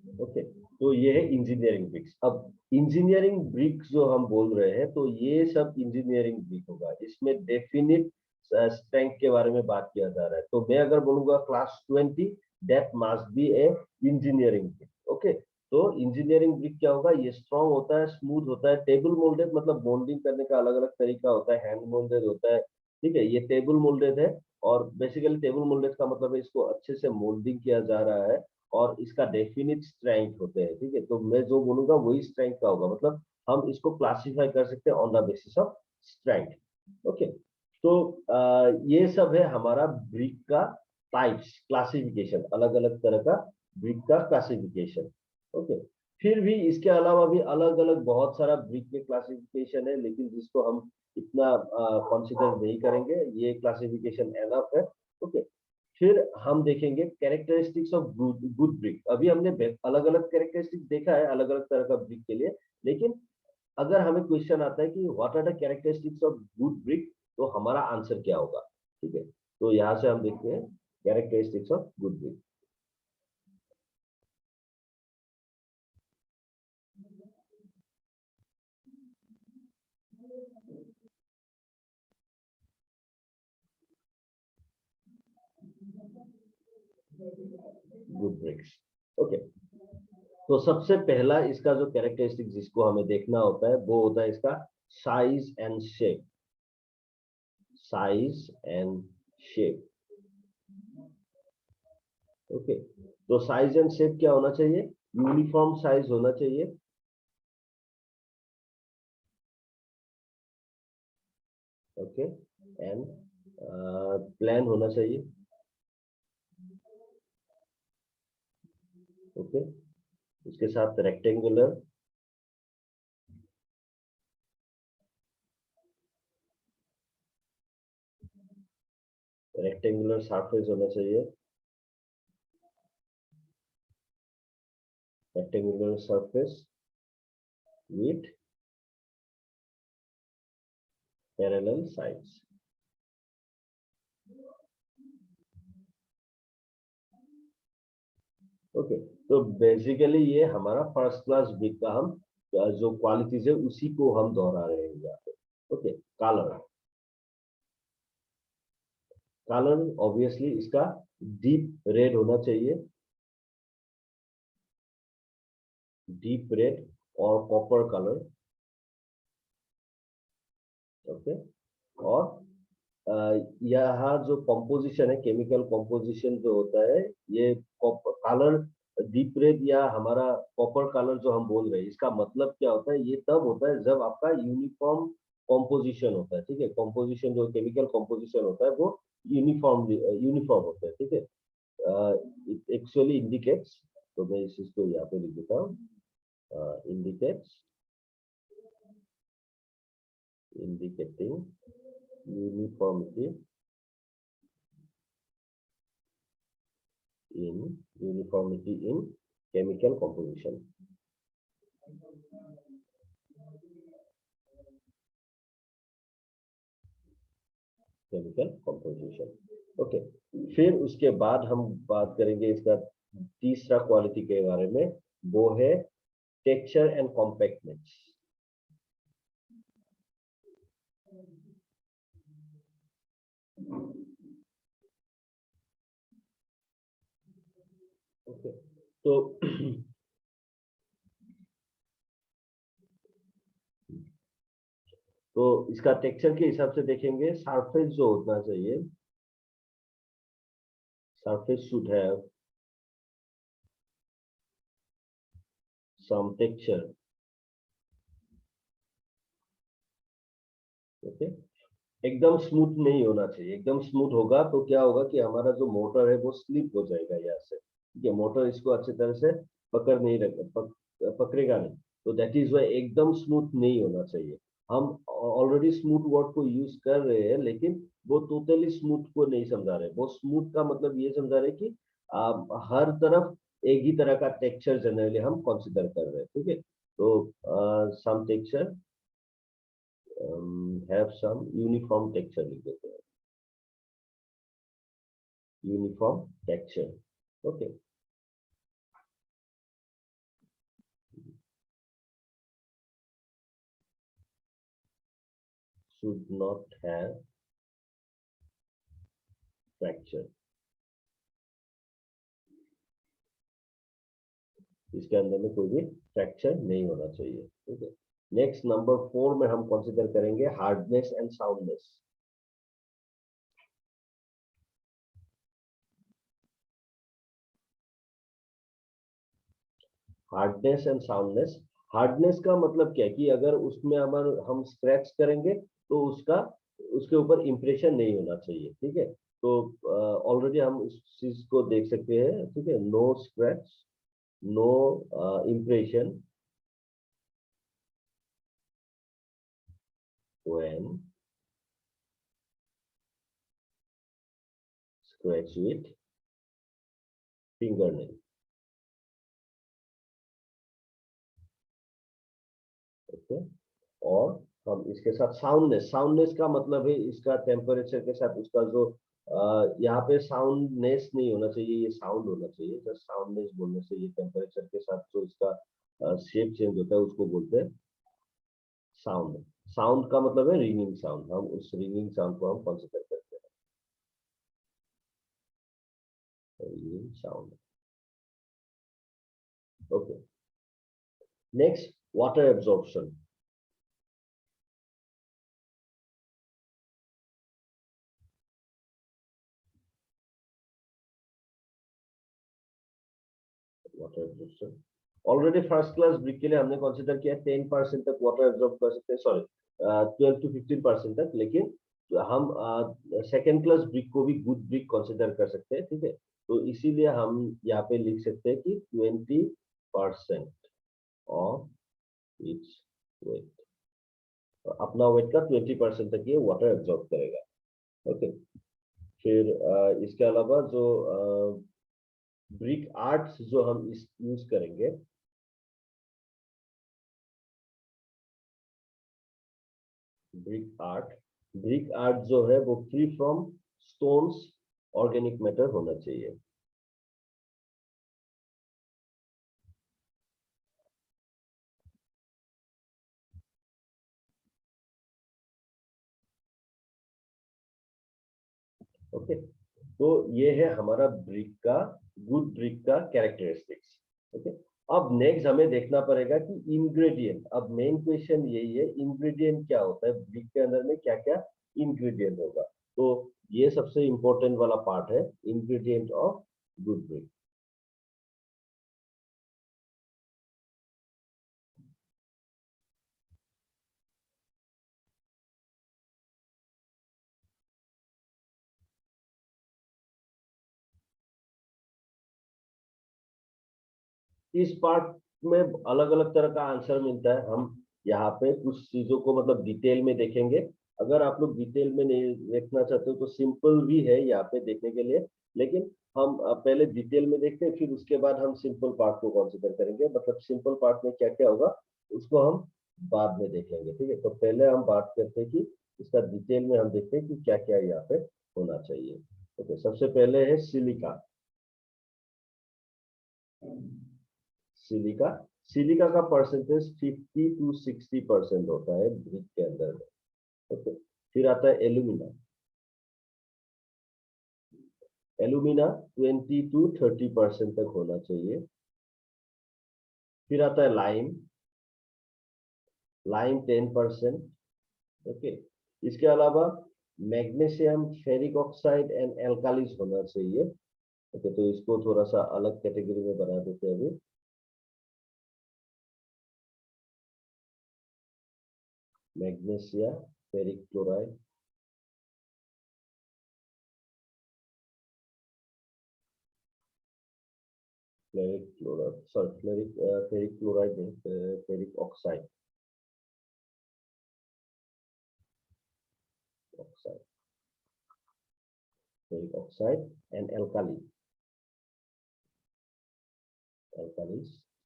Speaker 1: Okay, तो ये है इंजीनियरिंग ब्रिक्स। अब इंजीनियरिंग ब्रिक्स जो हम बोल रहे हैं, तो ये सब इंजीनियरिंग ब्रिक होगा, इसमें डेफिनिट स्ट्रेंथ के बारे में बात किया जा रहा है। तो मैं अगर बोलूंगा class 20, that must be A engineering brick. Okay, तो इंजीनियरिंग ब्रिक क्या होगा, ये स्ट्रॉन्ग होता है, स्मूथ होता है, टेबल मोल्डेड, मतलब मोल्डिंग करने का अलग अलग तरीका होता है, हैंड मोल्डेड होता है, ठीक है। ये टेबल मोल्डेड है, और बेसिकली टेबल मोल्डेड का मतलब है इसको अच्छे से मोल्डिंग किया जा रहा है और इसका डेफिनिट स्ट्रेंथ होते हैं, ठीक है। तो मैं जो बोलूंगा वही स्ट्रेंथ का होगा, मतलब हम इसको क्लासिफाई कर सकते हैं on the basis of strength. Okay, तो ये सब है हमारा ब्रिक का टाइप्स क्लासिफिकेशन, अलग अलग तरह का ब्रिक का क्लासिफिकेशन। ओके, फिर भी इसके अलावा भी अलग अलग बहुत सारा ब्रिक के क्लासिफिकेशन है, लेकिन जिसको हम इतना कंसिडर नहीं करेंगे, ये क्लासिफिकेशन एनफ है। ओके, फिर हम देखेंगे कैरेक्टरिस्टिक्स ऑफ गुड ब्रिक। अभी हमने अलग अलग कैरेक्टरिस्टिक्स देखा है अलग अलग तरह का ब्रिक के लिए, लेकिन अगर हमें क्वेश्चन आता है कि what are the characteristics of good brick, तो हमारा आंसर क्या होगा। ठीक है, तो यहाँ से हम देखते हैं characteristics of good brick. Good bricks. Okay, तो सबसे पहला इसका जो कैरेक्टरिस्टिक जिसको हमें देखना होता है वो होता है इसका size and shape. Size and shape. Okay, तो साइज एंड शेप क्या होना चाहिए, यूनिफॉर्म साइज होना चाहिए। ओके, एंड प्लान होना चाहिए। ओके, उसके साथ रेक्टेंगुलर, रेक्टेंगुलर सरफेस होना चाहिए। Rectangular surface with parallel sides. Okay, तो बेसिकली ये हमारा फर्स्ट क्लास ब्रिक का हम जो क्वालिटीज है उसी को हम दोहरा रहे हैं यहाँ पे। Okay, colour. कलर ऑब्वियसली इसका डीप रेड होना चाहिए, डीप रेड और कॉपर कलर। ओके, और यहाँ जो कंपोजिशन है, केमिकल कंपोजिशन जो होता है, ये कलर डीप रेड या हमारा कॉपर कलर जो हम बोल रहे हैं, इसका मतलब क्या होता है, ये तब होता है जब आपका यूनिफॉर्म कंपोजिशन होता है। ठीक है, कंपोजिशन जो केमिकल कंपोजिशन होता है वो यूनिफॉर्म होता है। ठीक है, इट एक्चुअली इंडिकेट्स, तो मैं इस चीज को यहाँ पे लिख देता हूँ, indicates, indicating uniformity in chemical composition। Chemical composition. Okay, फिर उसके बाद हम बात करेंगे इसका तीसरा क्वालिटी के बारे में, वो है टेक्सचर एंड कॉम्पैक्टनेस। ओके, तो तो इसका टेक्सचर के हिसाब से देखेंगे, सरफेस जो होना चाहिए, surface should have some texture. Okay, एकदम स्मूथ नहीं होना चाहिए। एकदम स्मूथ होगा तो क्या होगा कि हमारा जो मोटर है वो स्लिप हो जाएगा यहाँ से। ठीक है, मोटर इसको अच्छी तरह से पकड़ नहीं पकड़ेगा नहीं, तो दैट इज वाई एकदम स्मूथ नहीं होना चाहिए। हम ऑलरेडी स्मूथ वर्ड को यूज कर रहे हैं, लेकिन वो टोटली स्मूथ को नहीं समझा रहे। वो स्मूथ का मतलब ये समझा रहे कि हर तरफ एक ही तरह का टेक्सचर जनरली हम कंसिडर कर रहे हैं। ठीक है, तो सम texture, have some uniform texture लिख देते हैं, uniform texture। okay, should not have fracture। इसके अंदर में कोई भी फ्रैक्चर नहीं होना चाहिए। ठीक है, नेक्स्ट नंबर 4 में हम कंसीडर करेंगे hardness and soundness. Hardness and soundness. Hardness का मतलब क्या है कि अगर उसमें हम स्क्रैच करेंगे तो उसका उसके ऊपर इम्प्रेशन नहीं होना चाहिए, ठीक है। तो ऑलरेडी हम उस चीज को देख सकते हैं, ठीक है। No scratch, no impression when scratch with fingernail, okay. और हम इसके साथ साउंडनेस, साउंडनेस का मतलब है इसका टेम्परेचर के साथ उसका जो यहाँ पे साउंडनेस नहीं होना चाहिए, ये साउंड होना चाहिए। जस्ट साउंडनेस बोलने से ये टेम्परेचर के साथ जो इसका शेप चेंज होता है उसको बोलते हैं साउंड। साउंड का मतलब है रिंगिंग साउंड, हम उस रिंगिंग साउंड को हम कंसीडर करते हैं ringing sound, okay. Next, water absorption. Water absorption already first class brick के लिए हमने कंसीडर किया 10% तक वाटर एब्जॉर्ब कर सकते हैं, सॉरी 12 to 15% तक। लेकिन हम सेकेंड क्लास ब्रिक को भी गुड ब्रिक कंसीडर कर सकते हैं, ठीक है। तो इसीलिए हम यहाँ पे लिख सकते हैं कि 20% ऑफ इट्स वेट, अपना वेट का 20% तक ये वाटर एब्जॉर्ब करेगा, ओके। फिर इसके अलावा जो ब्रिक आर्ट्स जो हम इस यूज करेंगे, ब्रिक आर्ट जो है वो free from stones, organic matter होना चाहिए। ओके, तो ये है हमारा ब्रिक का, गुड ब्रिक का कैरेक्टरिस्टिक्स, ओके। अब नेक्स्ट हमें देखना पड़ेगा कि इंग्रेडिएंट, अब मेन क्वेश्चन यही है, इंग्रेडिएंट क्या होता है ब्रिक के अंदर में, क्या क्या इंग्रेडिएंट होगा। तो ये सबसे इंपॉर्टेंट वाला पार्ट है, इंग्रेडिएंट ऑफ गुड ब्रिक। इस पार्ट में अलग अलग तरह का आंसर मिलता है। हम यहाँ पे कुछ चीजों को मतलब डिटेल में देखेंगे। अगर आप लोग डिटेल में नहीं देखना चाहते हो तो सिंपल भी है यहाँ पे देखने के लिए, लेकिन हम पहले डिटेल में देखते हैं, फिर उसके बाद हम सिंपल पार्ट को कंसीडर करेंगे। मतलब सिंपल पार्ट में क्या क्या होगा उसको हम बाद में देख लेंगे, ठीक है। तो पहले हम बात करते हैं कि इसका डिटेल में हम देखते हैं कि क्या क्या यहाँ पे होना चाहिए। ओके, सबसे पहले है सिलिका। सिलिका, सिलिका का परसेंटेज 50 to 60% होता है ब्रिक के अंदर में, ओके। फिर आता है एल्यूमिना, एल्यूमिना 20 to 30% तक होना चाहिए। फिर आता है लाइम, लाइम 10%, ओके। इसके अलावा मैग्नीशियम, फेरिक ऑक्साइड एंड एल्कालीज होना चाहिए, ओके। तो इसको थोड़ा सा अलग कैटेगरी में बना देते हैं अभी। Magnesia, ferric chloride, ferric chloride, sorry ferric chloride नहीं, ferric oxide, oxide, ferric oxide and alkalis,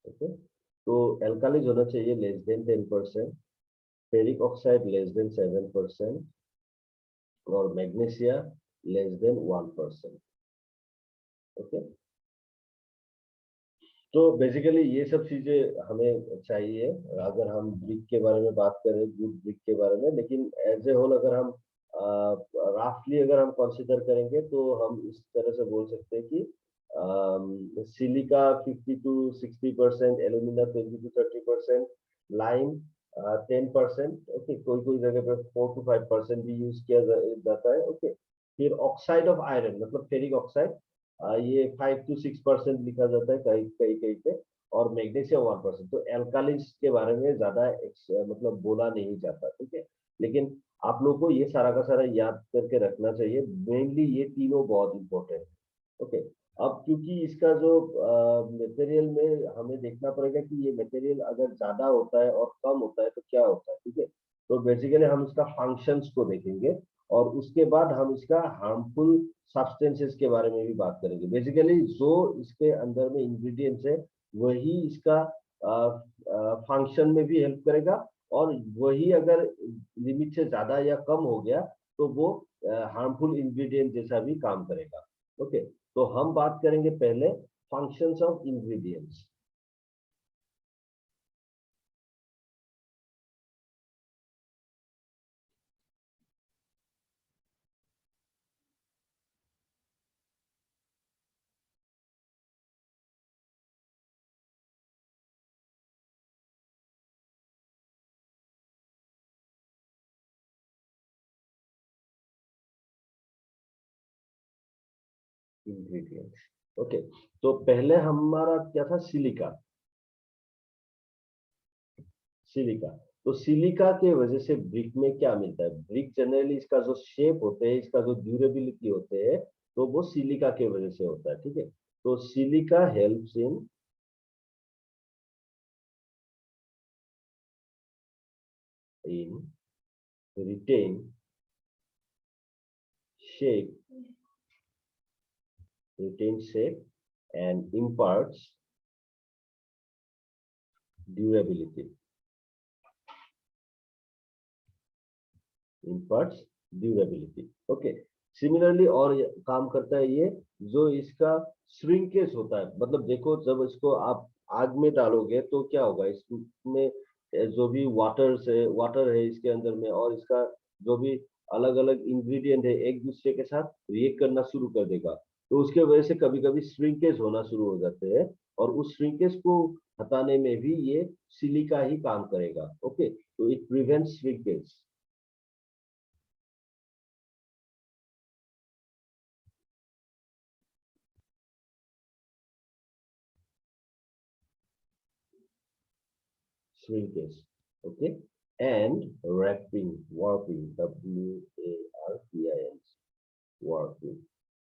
Speaker 1: okay. तो एल्कालीज होना चाहिए less than 10%, ferric oxide less than 7% और मैग्नीशिया लेस देन 1%, ओके। तो बेसिकली ये सब चीजें हमें चाहिए अगर हम ब्रिक के बारे में बात करें, गुड ब्रिक के बारे में। लेकिन एज ए होल अगर हम राफली अगर हम कंसिडर करेंगे तो हम इस तरह से बोल सकते हैं कि silica 50 to 60%, alumina 20 to 30%, lime 10%, okay. कोई कोई जगह पे 4 to 5% भी यूज किया जाता है, ओके। फिर ऑक्साइड ऑफ आयरन मतलब फेरिक ऑक्साइड, ये 5 to 6% लिखा जाता है कहीं कहीं कहीं पे, और मैग्नीशियम 1%। तो एल्कालिस के बारे में ज्यादा मतलब बोला नहीं जाता, ठीक है। लेकिन आप लोग को ये सारा का सारा याद करके रखना चाहिए। मेनली ये तीनों बहुत इंपॉर्टेंट है। ओके, अब क्योंकि इसका जो मटेरियल में हमें देखना पड़ेगा कि ये मटेरियल अगर ज्यादा होता है और कम होता है तो क्या होता है, ठीक है। तो बेसिकली हम इसका फंक्शंस को देखेंगे और उसके बाद हम इसका हार्मफुल सब्सटेंसेस के बारे में भी बात करेंगे। बेसिकली जो इसके अंदर में इंग्रेडिएंट्स है वही इसका फंक्शन में भी हेल्प करेगा, और वही अगर लिमिट से ज्यादा या कम हो गया तो वो हार्मफुल इंग्रेडिएंट जैसा भी काम करेगा। ओके, तो हम बात करेंगे पहले functions of ingredients. Ingredients, okay. तो पहले हमारा क्या था, सिलिका। सिलिका, तो सिलिका के वजह से ब्रिक में क्या मिलता है, ब्रिक जनरली इसका जो शेप होते हैं, इसका जो ड्यूरेबिलिटी होते हैं, तो वो सिलिका के वजह से होता है, ठीक है। तो silica helps in retain shape, and imparts durability, okay. Similarly और काम करता है ये, जो इसका श्रिंकेज होता है, मतलब देखो जब इसको आप आग में डालोगे तो क्या होगा, इसमें जो भी वाटर है इसके अंदर में, और इसका जो भी अलग अलग इंग्रेडिएंट है एक दूसरे के साथ रिएक्ट करना शुरू कर देगा। तो उसके वजह से कभी कभी श्रिंकेज होना शुरू हो जाते हैं, और उस श्रिंकेज को हटाने में भी ये सिलिका ही काम करेगा। ओके, तो it prevents shrinkage. Shrinkage, okay, and warping, WARPING, warping,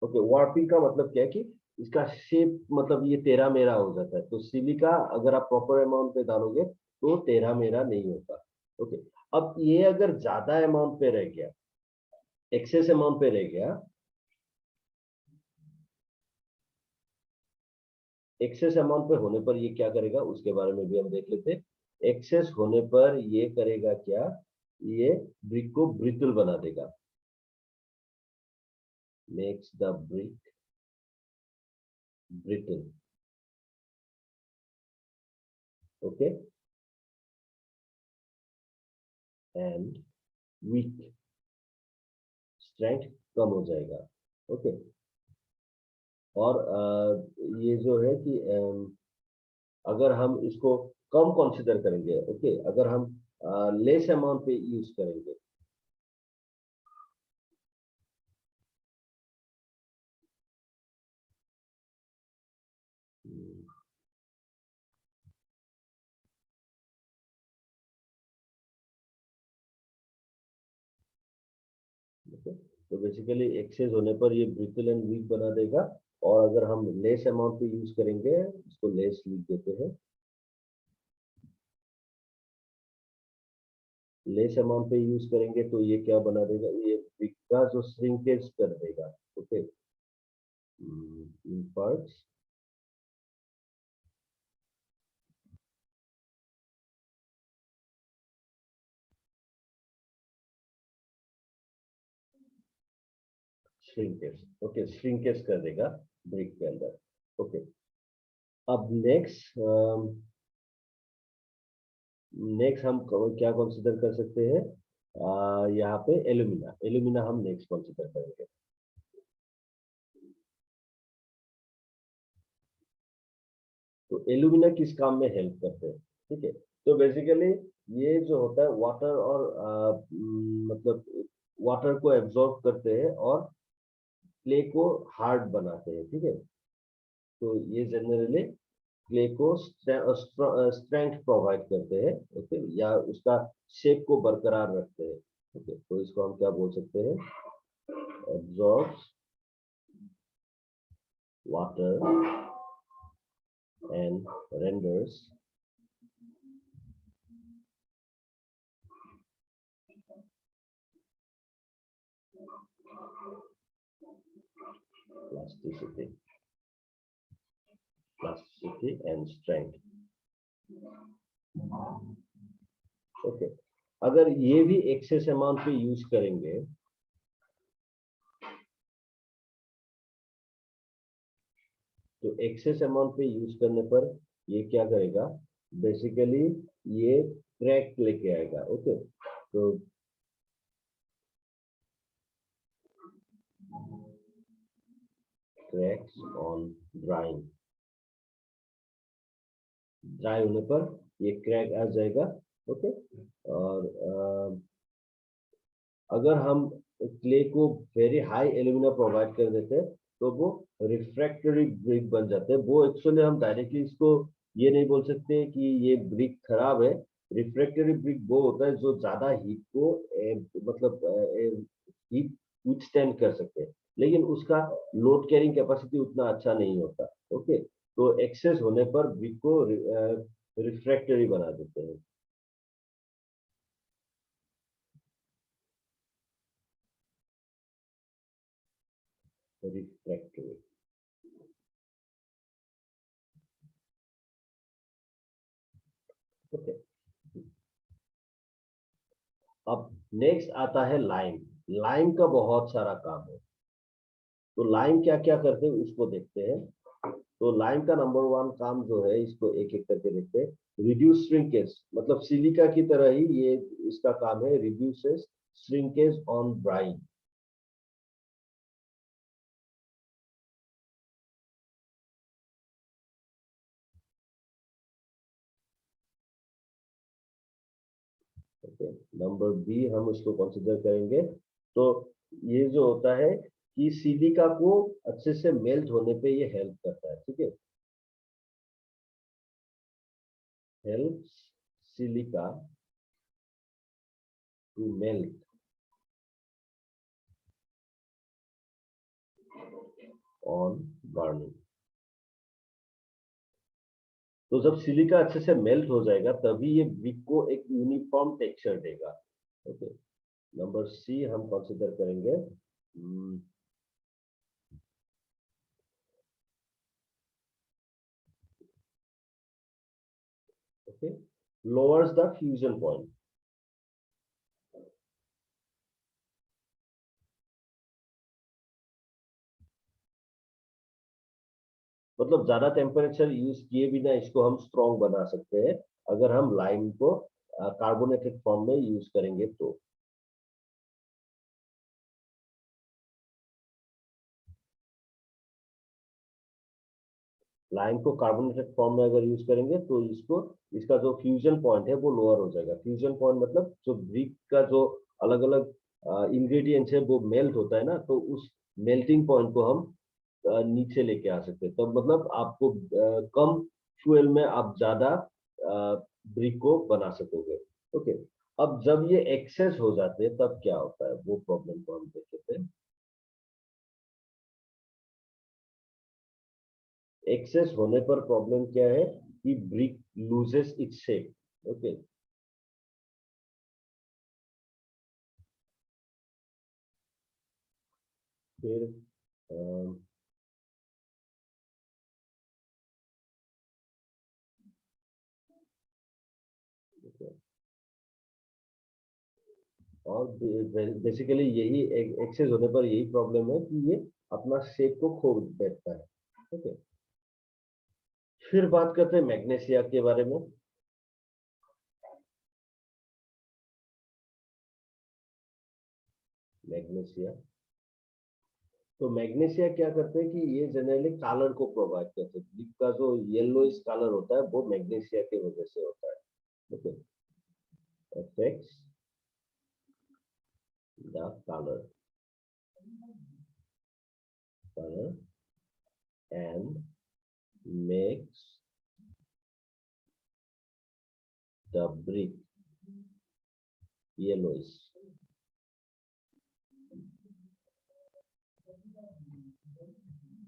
Speaker 1: okay। warping का मतलब क्या है कि इसका शेप, मतलब ये तेरा मेरा हो जाता है। तो सिलिका अगर आप प्रॉपर अमाउंट पे डालोगे तो तेरा मेरा नहीं होता। ओके, अब ये अगर ज्यादा अमाउंट पे रह गया, एक्सेस अमाउंट पे रह गया, एक्सेस अमाउंट पे होने पर ये क्या करेगा उसके बारे में भी हम देख लेते हैं। एक्सेस होने पर ये करेगा क्या, ये ब्रिक को ब्रिटल बना देगा, makes the brick brittle, okay, and weak, strength कम हो जाएगा। ओके, और ये जो है कि अगर हम इसको कम कंसीडर करेंगे, ओके, अगर हम लेस अमाउंट पे यूज करेंगे, okay? तो बेसिकली एक्सेस होने पर ये ब्रिटल एंड वीक बना देगा, और अगर हम लेस अमाउंट पे यूज करेंगे, इसको लेस लिख देते हैं, लेस अमाउंट पे यूज करेंगे तो ये क्या बना देगा, ये ब्रिक का जो श्रिंकेज कर देगा। Okay, imparts shrinkage, okay, shrinkage कर देगा ब्रिक के अंदर। ओके, अब नेक्स्ट हम क्या कंसीडर कर सकते हैं, यहाँ पे एल्यूमिना, एल्यूमिना हम नेक्स्ट कंसीडर करेंगे। तो एल्यूमिना किस काम में हेल्प करते हैं, ठीक है। तो बेसिकली ये जो होता है वाटर और मतलब वाटर को एब्जॉर्ब करते हैं और क्ले को हार्ड बनाते हैं, ठीक है। तो ये जनरली क्ले को स्ट्रेंथ प्रोवाइड करते हैं, ओके, या उसका शेप को बरकरार रखते हैं। ओके, तो इसको हम क्या बोल सकते हैं? Absorbs water and renders plasticity and strength. Okay, अगर ये भी एक्सेस अमाउंट पे यूज करेंगे तो एक्सेस अमाउंट पे यूज करने पर ये क्या करेगा? बेसिकली ये क्रैक लेके आएगा। ओके, तो क्रैक्स ऑन ड्राइंग, ड्राई होने पर ये क्रैक आ जाएगा। ओके, और अगर हम क्ले को वेरी हाई एल्यूमिना प्रोवाइड कर देते हैं तो वो रिफ्रैक्टरी ब्रिक बन जाते हैं। वो एक्चुअली हम डायरेक्टली इसको ये नहीं बोल सकते कि ये ब्रिक खराब है। रिफ्रैक्टरी ब्रिक वो होता है जो ज्यादा हीट को मतलब हीट विथस्टैंड कर सकते हैं, लेकिन उसका लोड कैरिंग कैपेसिटी उतना अच्छा नहीं होता। ओके, तो एक्सेस होने पर ब्रिक को रिफ्रैक्टरी बना देते हैं। रिफ्रैक्टरी। ओके, अब नेक्स्ट आता है लाइम। लाइम का बहुत सारा काम है, तो लाइम क्या क्या करते हैं उसको देखते हैं। तो लाइम का नंबर वन काम जो है, इसको एक एक करके देखते हैं। रिड्यूस श्रिंकेज, मतलब सिलिका की तरह ही ये इसका काम है, reduces shrinkage on drying. Okay, number B हम उसको कंसिडर करेंगे। तो ये जो होता है कि सिलिका को अच्छे से मेल्ट होने पे ये हेल्प करता है। ठीक है, helps silica to melt on burning. तो जब सिलिका अच्छे से मेल्ट हो जाएगा तभी ये ब्रिक को एक यूनिफॉर्म टेक्सचर देगा। ओके, नंबर सी हम कंसिडर करेंगे। Okay, lowers the fusion point. मतलब ज्यादा टेम्परेचर यूज किए बिना इसको हम स्ट्रॉन्ग बना सकते हैं अगर हम लाइम को कार्बोनेटेड फॉर्म में यूज करेंगे तो। लाइम को कार्बोनेटेड फॉर्म में अगर यूज करेंगे तो इसको, इसका जो फ्यूजन पॉइंट है वो लोअर हो जाएगा। फ्यूजन पॉइंट मतलब जो ब्रिक का जो अलग अलग इंग्रेडिएंट्स है वो मेल्ट होता है ना, तो उस मेल्टिंग पॉइंट को हम नीचे लेके आ सकते हैं। तब मतलब आपको कम फ्यूल में आप ज्यादा ब्रिक को बना सकोगे। ओके, अब जब ये एक्सेस हो जाते हैं तब क्या होता है, वो प्रॉब्लम को हम देखते हैं। एक्सेस होने पर प्रॉब्लम क्या है कि brick loses its shape. Okay, फिर अम, और बेसिकली यही एक्सेस होने पर यही प्रॉब्लम है कि ये अपना शेप को खो बैठता है। ओके, फिर बात करते हैं मैग्नीशिया के बारे में। मैग्नीशिया, तो मैग्नीशिया क्या करते हैं कि ये जनरली कलर को प्रोवाइड करते हैं। ब्रिक का जो येलोइश कलर होता है वो मैग्नीशिया की वजह से होता है। Okay, affects the colour and makes the brick yellowish।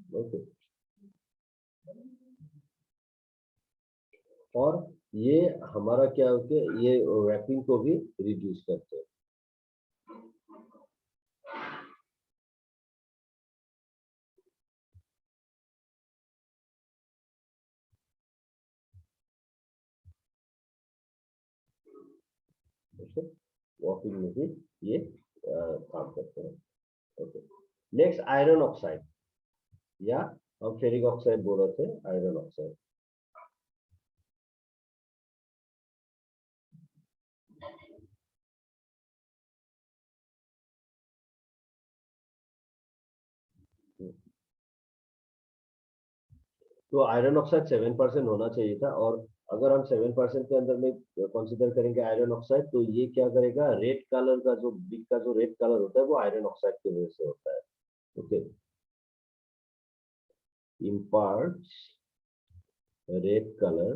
Speaker 1: Okay. और ये हमारा क्या होते हैं, ये रैपिंग को भी रिड्यूस करते हैं। वॉकिंग में भी ये काम करते हैं। ओके। नेक्स्ट आयरन ऑक्साइड, या हम फेरिक ऑक्साइड बोल रहे थे, आयरन ऑक्साइड। तो आयरन ऑक्साइड 7% होना चाहिए था, और अगर हम 7% के अंदर में कंसीडर करेंगे आयरन ऑक्साइड, तो ये क्या करेगा, रेड कलर का जो ब्रिक का जो रेड कलर होता है वो आयरन ऑक्साइड की वजह से होता है। Okay. imparts red color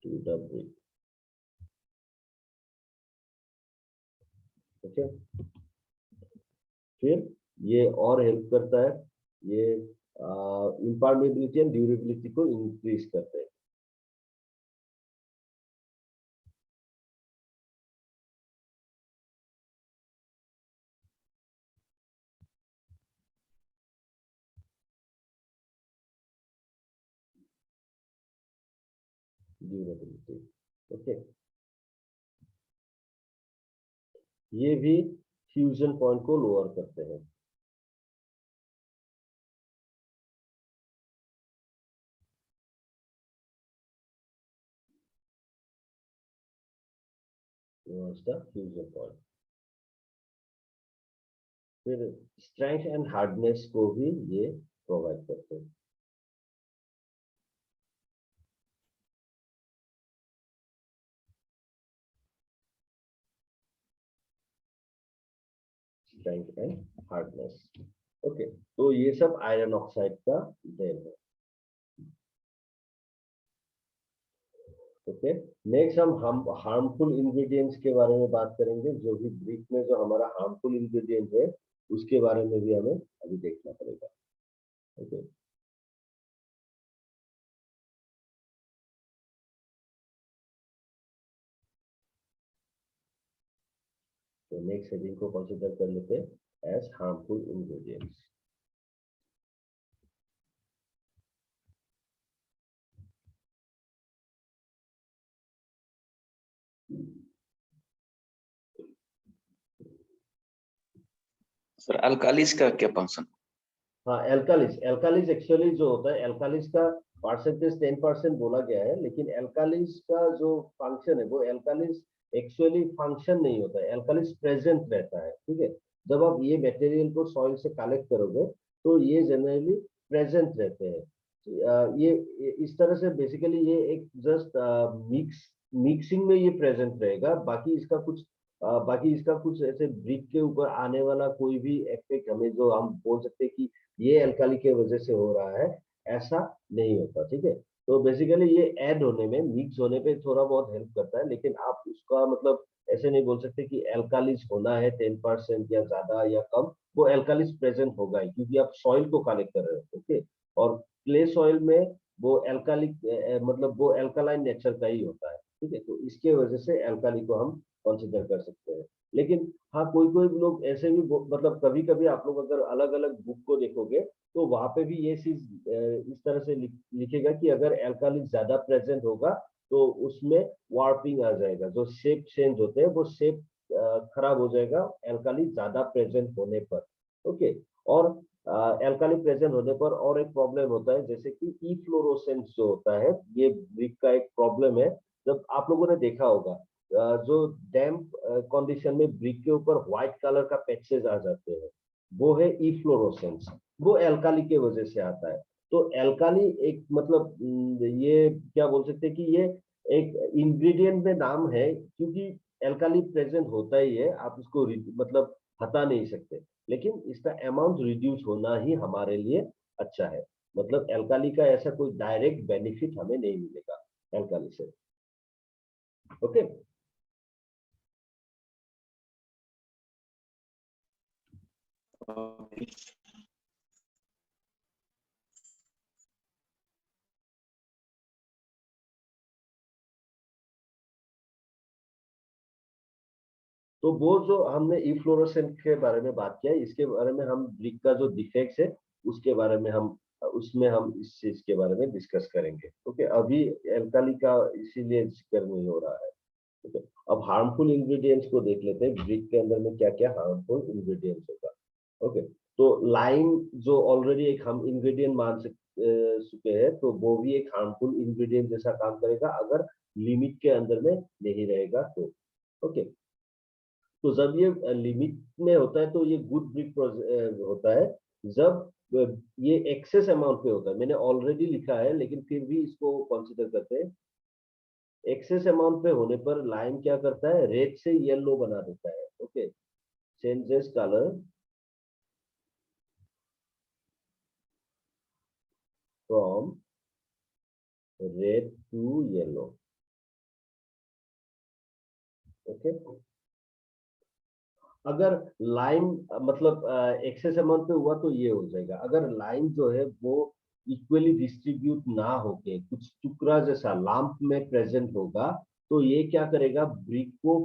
Speaker 1: to the brick। Okay. फिर ये और हेल्प करता है, ये इम्पार्मेबिलिटी एंड ड्यूरेबिलिटी को इंक्रीज करते हैं। ड्यूरेबिलिटी। ओके। ये भी फ्यूजन पॉइंट को लोअर करते हैं। Fusion point. फिर स्ट्रेंथ एंड हार्डनेस को भी ये प्रोवाइड करते हैं। Strength and hardness. ओके। तो ये सब आयरन ऑक्साइड का देन है। ओके। नेक्स्ट हम हार्मफुल इंग्रेडिएंट्स के बारे में बात करेंगे। जो भी ब्रिक में जो हमारा हार्मफुल इंग्रेडिएंट है उसके बारे में भी हमें अभी देखना पड़ेगा। ओके। तो नेक्स्ट हेडिंग को कंसीडर कर लेते हैं एज हार्मफुल इंग्रेडिएंट्स।
Speaker 2: सर अल्कालीज का क्या फंक्शन?
Speaker 1: हाँ, एल्कालिस, एल्कालिस एक्चुअली जो होता है, एल्कालिस का परसेंटेज 10% बोला गया है, लेकिन एल्कालिस का जो फंक्शन है वो एल्कालिस एक्चुअली फंक्शन नहीं होता है, एल्कालिस प्रेजेंट रहता है। ठीक है। जब आप ये मटेरियल को सॉइल से कलेक्ट करोगे तो ये जनरली प्रेजेंट रहते हैं। ये इस तरह से बेसिकली ये एक जस्ट मिक्सिंग में ये प्रेजेंट रहेगा। बाकी इसका कुछ ऐसे ब्रिक के ऊपर आने वाला कोई भी इफेक्ट हमें जो हम बोल सकते हैं कि ये अल्काली के वजह से हो रहा है, ऐसा नहीं होता। ठीक है। तो बेसिकली ये ऐड होने में, मिक्स होने पे थोड़ा बहुत हेल्प करता है, लेकिन आप उसका मतलब ऐसे नहीं बोल सकते कि एल्कालिस होना है 10% या ज्यादा या कम। वो एल्कालिस प्रेजेंट होगा ही, क्योंकि आप सॉइल को कलेक्ट कर रहे हो। ओके। और क्ले सॉइल में वो एल्कालिक मतलब वो एल्कालाइन नेचर का ही होता है। ठीक है। तो इसके वजह से एल्काली को हम कंसिडर कर सकते हैं। लेकिन हाँ, कोई कोई लोग ऐसे भी मतलब कभी कभी आप लोग अगर अलग अलग बुक को देखोगे तो वहां पे भी ये चीज इस तरह से लिखेगा कि अगर एल्काली ज्यादा प्रेजेंट होगा तो उसमें वार्पिंग आ जाएगा, जो शेप चेंज होते हैं वो शेप खराब हो जाएगा एल्काली ज्यादा प्रेजेंट होने पर। ओके। और एल्काली प्रेजेंट होने पर और एक प्रॉब्लम होता है, जैसे कि इफ्लोरोसेंस जो होता है, ये ब्रिक का एक प्रॉब्लम है। जब आप लोगों ने देखा होगा जो डैम्प कंडीशन में ब्रिक के ऊपर व्हाइट कलर का पैचेस आ जाते हैं, वो है इफ्लोरोसेंस। वो एल्काली के वजह से आता है। तो एल्काली एक मतलब ये क्या बोल सकते हैं कि ये एक इंग्रेडिएंट में नाम है, क्योंकि एल्काली प्रेजेंट होता ही है, आप इसको मतलब हटा नहीं सकते। लेकिन इसका अमाउंट रिड्यूस होना ही हमारे लिए अच्छा है। मतलब एल्काली का ऐसा कोई डायरेक्ट बेनिफिट हमें नहीं मिलेगा एल्काली से। ओके।
Speaker 2: Okay.
Speaker 1: तो वो जो हमने इफ्लोरोसेंट के बारे में बात किया, इसके बारे में हम ब्रिक का जो डिफेक्ट्स है उसके बारे में हम उसमें हम इस चीज के बारे में डिस्कस करेंगे। ओके, अभी एल्काली का इसीलिए जिक्र नहीं हो रहा है। ओके, अब हार्मफुल इंग्रेडिएंट्स को देख लेते हैं, ब्रिक के अंदर में क्या क्या हार्मफुल इंग्रेडिएंट्स होगा। ओके, तो लाइम जो ऑलरेडी एक हम इंग्रेडिएंट चुके हैं, तो वो भी एक हार्मफुल इंग्रेडिएंट जैसा काम करेगा अगर लिमिट के अंदर में नहीं रहेगा तो। ओके, तो जब ये लिमिट में होता है तो ये गुड ब्रिक होता है। जब ये एक्सेस अमाउंट पे होता है, मैंने ऑलरेडी लिखा है लेकिन फिर भी इसको कंसीडर करते हैं। एक्सेस अमाउंट पे होने पर लाइम क्या करता है, रेड से येलो बना देता है। Okay, changes colour from red to yellow. Okay, अगर लाइम मतलब एक्सेस अमाउंट पे हुआ तो ये हो जाएगा। अगर लाइम जो है वो इक्वली डिस्ट्रीब्यूट ना होके कुछ टुकड़ा जैसा लाम्प में प्रेजेंट होगा, तो ये क्या करेगा, ब्रिक को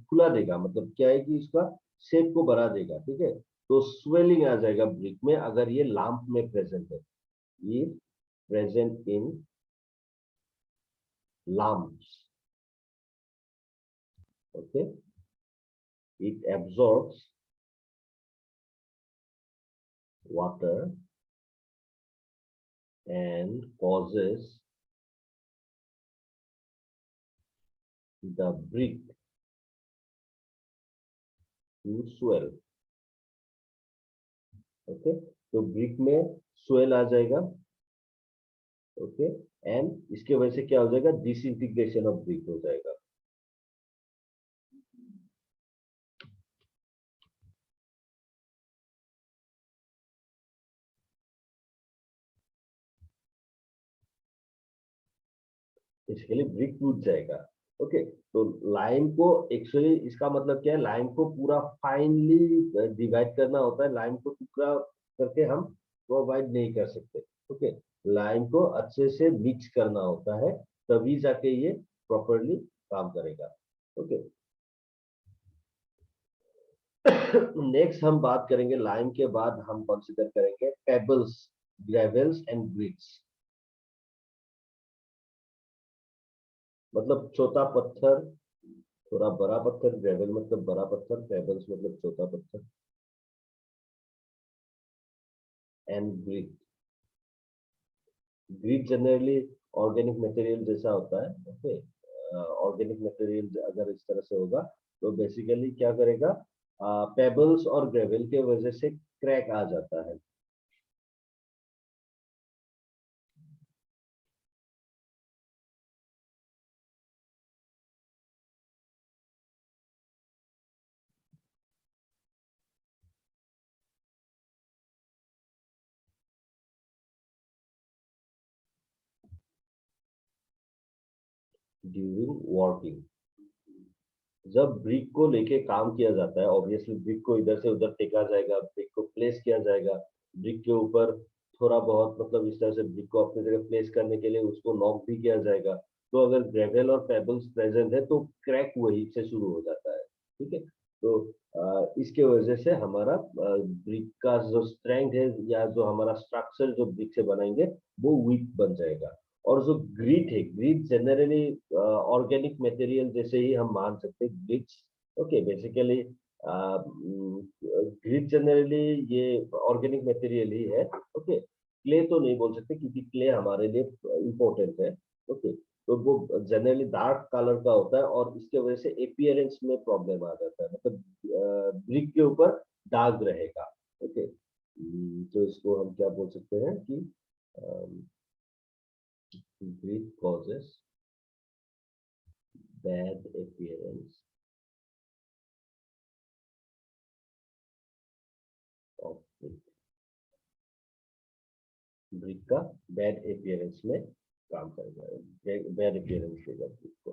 Speaker 1: फुला देगा। मतलब क्या है कि इसका शेप को बढ़ा देगा। ठीक है, तो स्वेलिंग आ जाएगा ब्रिक में अगर ये लाम्प में प्रेजेंट है। ये present in lumps. Okay, it absorbs water and causes the brick to swell. Okay, तो ब्रिक में स्वेल आ जाएगा। ओके, एंड इसके वजह से क्या हो जाएगा, डिसइंटीग्रेशन ऑफ ब्रिक हो जाएगा। इसके लिए ब्रिक टूट जाएगा। ओके, तो लाइम को एक्चुअली इसका मतलब क्या है, लाइम को पूरा फाइनली डिवाइड करना होता है। लाइम को टुकड़ा करके हम प्रोवाइड नहीं कर सकते। ओके, लाइम को अच्छे से मिक्स करना होता है, तभी जाके ये प्रॉपरली काम करेगा। ओके, नेक्स्ट हम बात करेंगे लाइम के बाद हम कंसीडर करेंगे पेबल्स, ग्रेवल्स एंड ग्रिट्स। मतलब छोटा पत्थर, थोड़ा बड़ा पत्थर। ग्रेवल मतलब बड़ा पत्थर, पेबल्स मतलब छोटा पत्थर, and grit. Grit generally organic material जैसा होता है। ओके, ऑर्गेनिक मटेरियल अगर इस तरह से होगा तो बेसिकली क्या करेगा, पेबल्स और ग्रेवल के वजह से क्रैक आ जाता है। ड्यूरिंग वर्किंग, जब ब्रिक को लेके काम किया जाता है, ऑब्वियसली ब्रिक को इधर से उधर टेका जाएगा, ब्रिक को प्लेस किया जाएगा, ब्रिक के ऊपर थोड़ा बहुत मतलब इस तरह से ब्रिक को अपनी जगह प्लेस करने के लिए उसको नॉक भी किया जाएगा। तो अगर ग्रेवल और पेबल्स प्रेजेंट है तो क्रैक वहीं से शुरू हो जाता है। ठीक है, तो इसके वजह से हमारा ब्रिक का जो स्ट्रेंथ है या जो हमारा स्ट्रक्चर जो ब्रिक से बनाएंगे वो वीक बन जाएगा। और जो ग्रीट है, ग्रीट जनरली ऑर्गेनिक मटेरियल जैसे ही हम मान सकते हैं greets. Okay, basically greet generally ये ऑर्गेनिक मटेरियल ही है। ओके, क्ले तो नहीं बोल सकते क्योंकि क्ले हमारे लिए इम्पोर्टेंट है। ओके, तो वो जनरली डार्क कलर का होता है और इसके वजह से अपीयरेंस में प्रॉब्लम आ जाता है, मतलब ब्रिक के ऊपर दाग रहेगा। ओके, तो इसको हम क्या बोल सकते हैं कि grit causes bad appearance of brick। Brick का बैड अपीयरेंस में काम करेगा, बैड अपीयरेंस देगा ब्रिक को।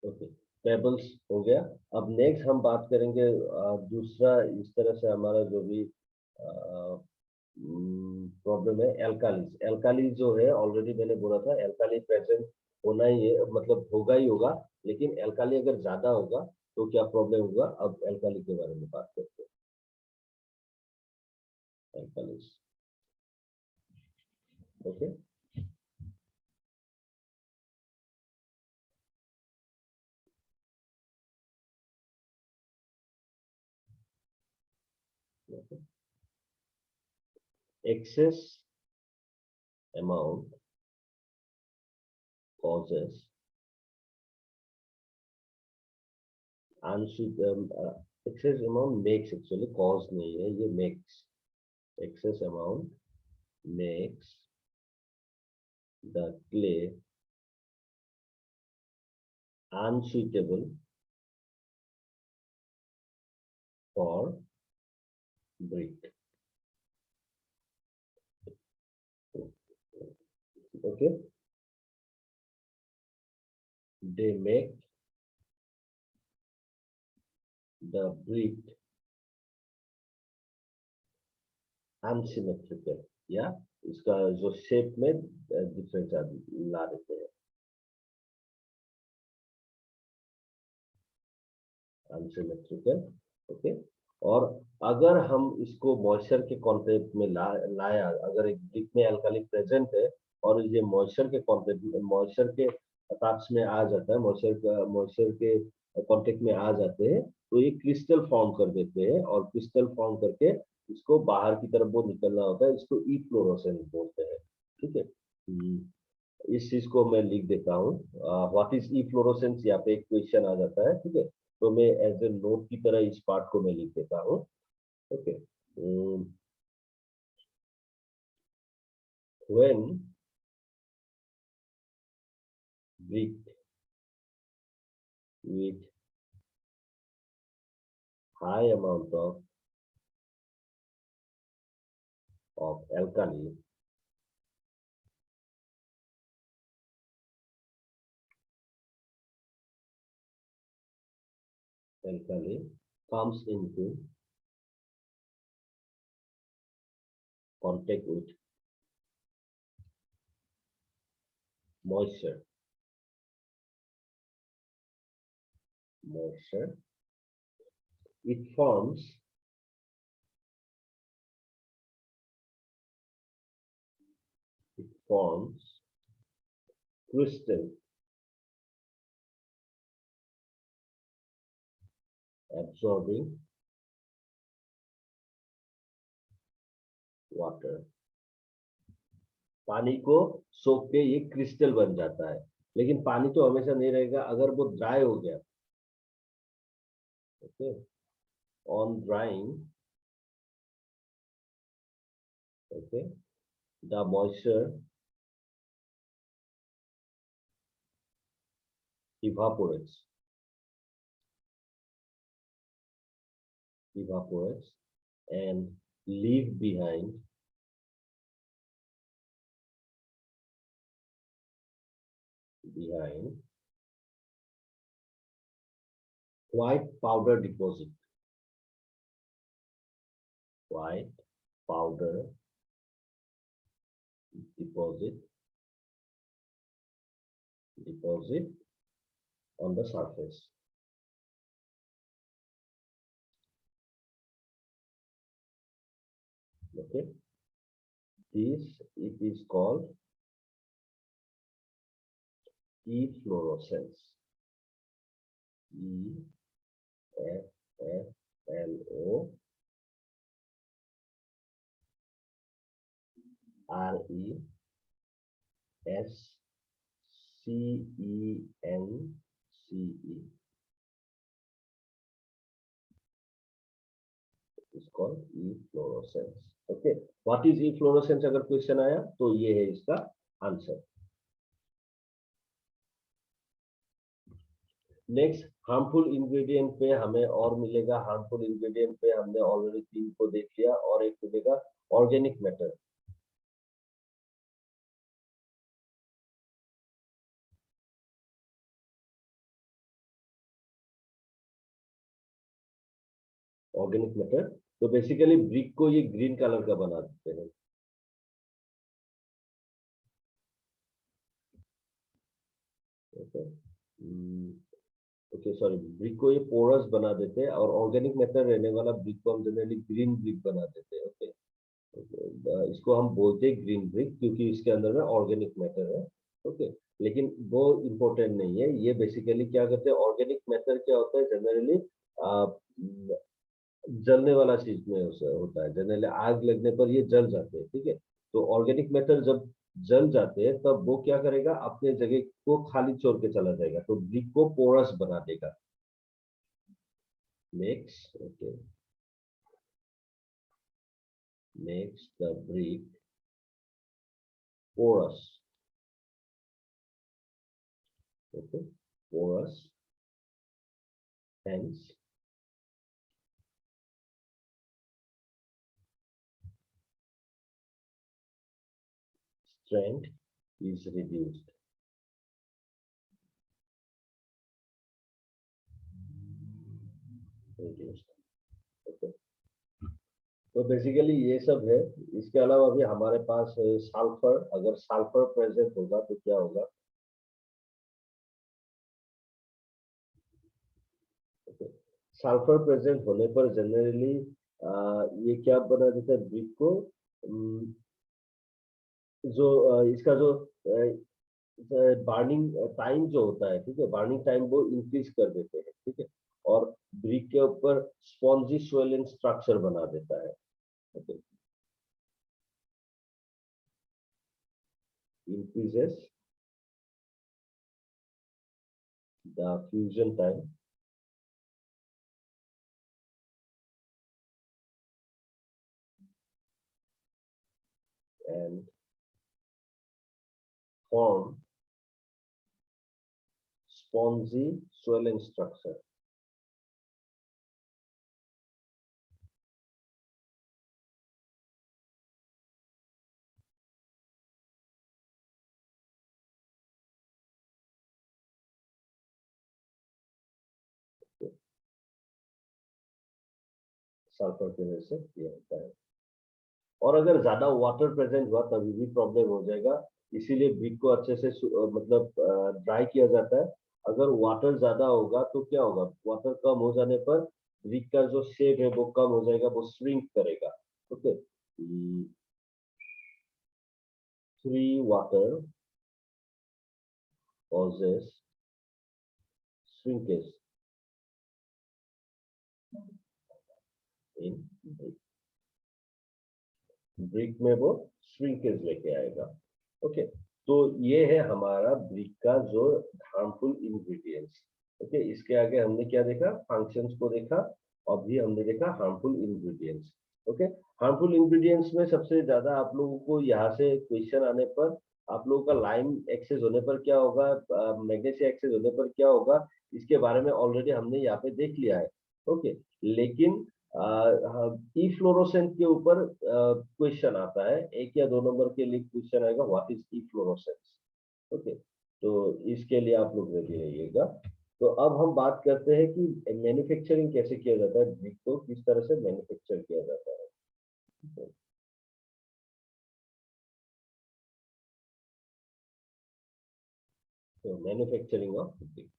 Speaker 1: ओके, पेबल्स हो गया। अब नेक्स्ट हम बात करेंगे दूसरा, इस तरह से हमारा जो भी प्रॉब्लम है, एल्कालीज। एल्कालीज जो है ऑलरेडी मैंने बोला था, एल्काली प्रेजेंट होना ही है, मतलब होगा ही होगा, लेकिन एल्काली अगर ज्यादा होगा तो क्या प्रॉब्लम होगा, अब एल्काली के बारे में बात करते हैं। Alkalis, okay. Excess amount causes excess amount makes, actually cause नहीं है ये, makes, excess amount makes the clay unsuitable for brick. Okay, they make the brick unsymmetrical, या इसका जो शेप में डिफरेंस ला देते हैं, अनसिमेट्रिकल। ओके, और अगर हम इसको मॉइस्चर के कॉन्टेक्ट में लाया, अगर एक ब्रिक में अल्काली प्रेजेंट है और ये मॉइस्चर के कॉन्टेक्ट, मॉइस्चर के टच में आ जाता है, मॉइस्चर के कॉन्टेक्ट में आ जाते हैं, तो ये क्रिस्टल फॉर्म कर देते हैं, और क्रिस्टल फॉर्म करके इसको बाहर की तरफ वो निकलना होता है, इसको इफ्लोरोसेंस बोलते हैं। ठीक है, इस चीज को मैं लिख देता हूँ, व्हाट इज इफ्लोरोसेंस, यहाँ पे एक क्वेश्चन आ जाता है। ठीक है, तो मैं एज ए नोट की तरह इस पार्ट को मैं लिख देता हूँ। Okay, when brick with high amount of alkali comes into contact with moisture, it forms crystal absorbing water। पानी को सोख के ये क्रिस्टल बन जाता है, लेकिन पानी तो हमेशा नहीं रहेगा, अगर वो ड्राई हो गया। Okay, on drying, okay, the moisture evaporates and leave behind white powder deposit, deposit on the surface। Okay, this, it is called efflorescence, EFLORESCENCE is called efflorescence। Okay, what is efflorescence अगर question आया तो ये है इसका answer. Next harmful ingredient पे हमें और मिलेगा। हार्मफुल इंग्रेडिएंट पे हमने ऑलरेडी 3 को देख लिया, और एक मिलेगा ऑर्गेनिक मैटर। ऑर्गेनिक मैटर, तो बेसिकली ब्रिक को ये ग्रीन कलर का बना देते हैं। ओके सॉरी, ब्रिक को ये पोरस बना देते हैं, और ऑर्गेनिक मैटर रहने वाला ब्रिक को हम जनरली ग्रीन ब्रिक बना देते हैं। ओके, इसको हम बोलते हैं ग्रीन ब्रिक क्योंकि इसके अंदर में ऑर्गेनिक मैटर है। ओके, लेकिन वो इम्पोर्टेंट नहीं है। ये बेसिकली क्या करते हैं, ऑर्गेनिक मैटर क्या होता है जनरली जलने वाला चीज में होता है। जनरली आग लगने पर ये जल जाते हैं, ठीक है। तो ऑर्गेनिक मैटर जब जल जाते हैं तब वो क्या करेगा, अपने जगह को खाली छोड़ के चला जाएगा, तो ब्रिक को पोरस बना देगा। Next, okay, next the brick porous, okay, porous, hence strength is reduced. Reduced, okay. तो बेसिकली ये सब है। इसके अलावा भी हमारे पास सल्फर, अगर सल्फर प्रेजेंट होगा तो क्या होगा, सल्फर प्रेजेंट होने पर जनरली ये क्या बना देता है ब्रिक को, जो इसका जो बर्निंग टाइम जो होता है, ठीक है, बर्निंग टाइम वो इंक्रीज कर देते हैं, ठीक है। और ब्रिक के ऊपर स्पॉन्जी स्वेलिंग स्ट्रक्चर बना देता है। Okay, increases the fusion time and form spongy swelling structure. Sulphur की वजह से ये होता है। और अगर ज्यादा वाटर प्रेजेंट हुआ तभी भी प्रॉब्लम हो जाएगा। इसीलिए ब्रिक को अच्छे से मतलब ड्राई किया जाता है। अगर वाटर ज्यादा होगा तो क्या होगा, वाटर कम हो जाने पर ब्रिक का जो शेप है वो कम हो जाएगा, वो श्रिंक करेगा। Okay, free water causes shrinkage in brick। Brick में वो श्रिंकेज लेके आएगा। ओके, तो ये है हमारा ब्रिक का जो हार्मफुल इंग्रेडिएंट्स। ओके, इसके आगे हमने क्या देखा, फंक्शंस को देखा, अभी हमने देखा harmful ingredients. Okay, harmful ingredients में सबसे ज्यादा आप लोगों को यहाँ से क्वेश्चन आने पर, आप लोगों का लाइम एक्सेस होने पर क्या होगा, मैग्नीशिया एक्सेस होने पर क्या होगा, इसके बारे में ऑलरेडी हमने यहाँ पे देख लिया है। ओके, लेकिन ई फ्लोरोसेंट के ऊपर क्वेश्चन आता है, एक या दो नंबर के लिए क्वेश्चन आएगा, what is E fluorescence. Okay, तो इसके लिए आप लोग रेडी रहिएगा। तो अब हम बात करते हैं कि मैन्युफैक्चरिंग कैसे किया जाता है, ब्रिक को किस तरह से मैन्युफैक्चर किया जाता है। तो मैन्युफैक्चरिंग ऑफ ब्रिक,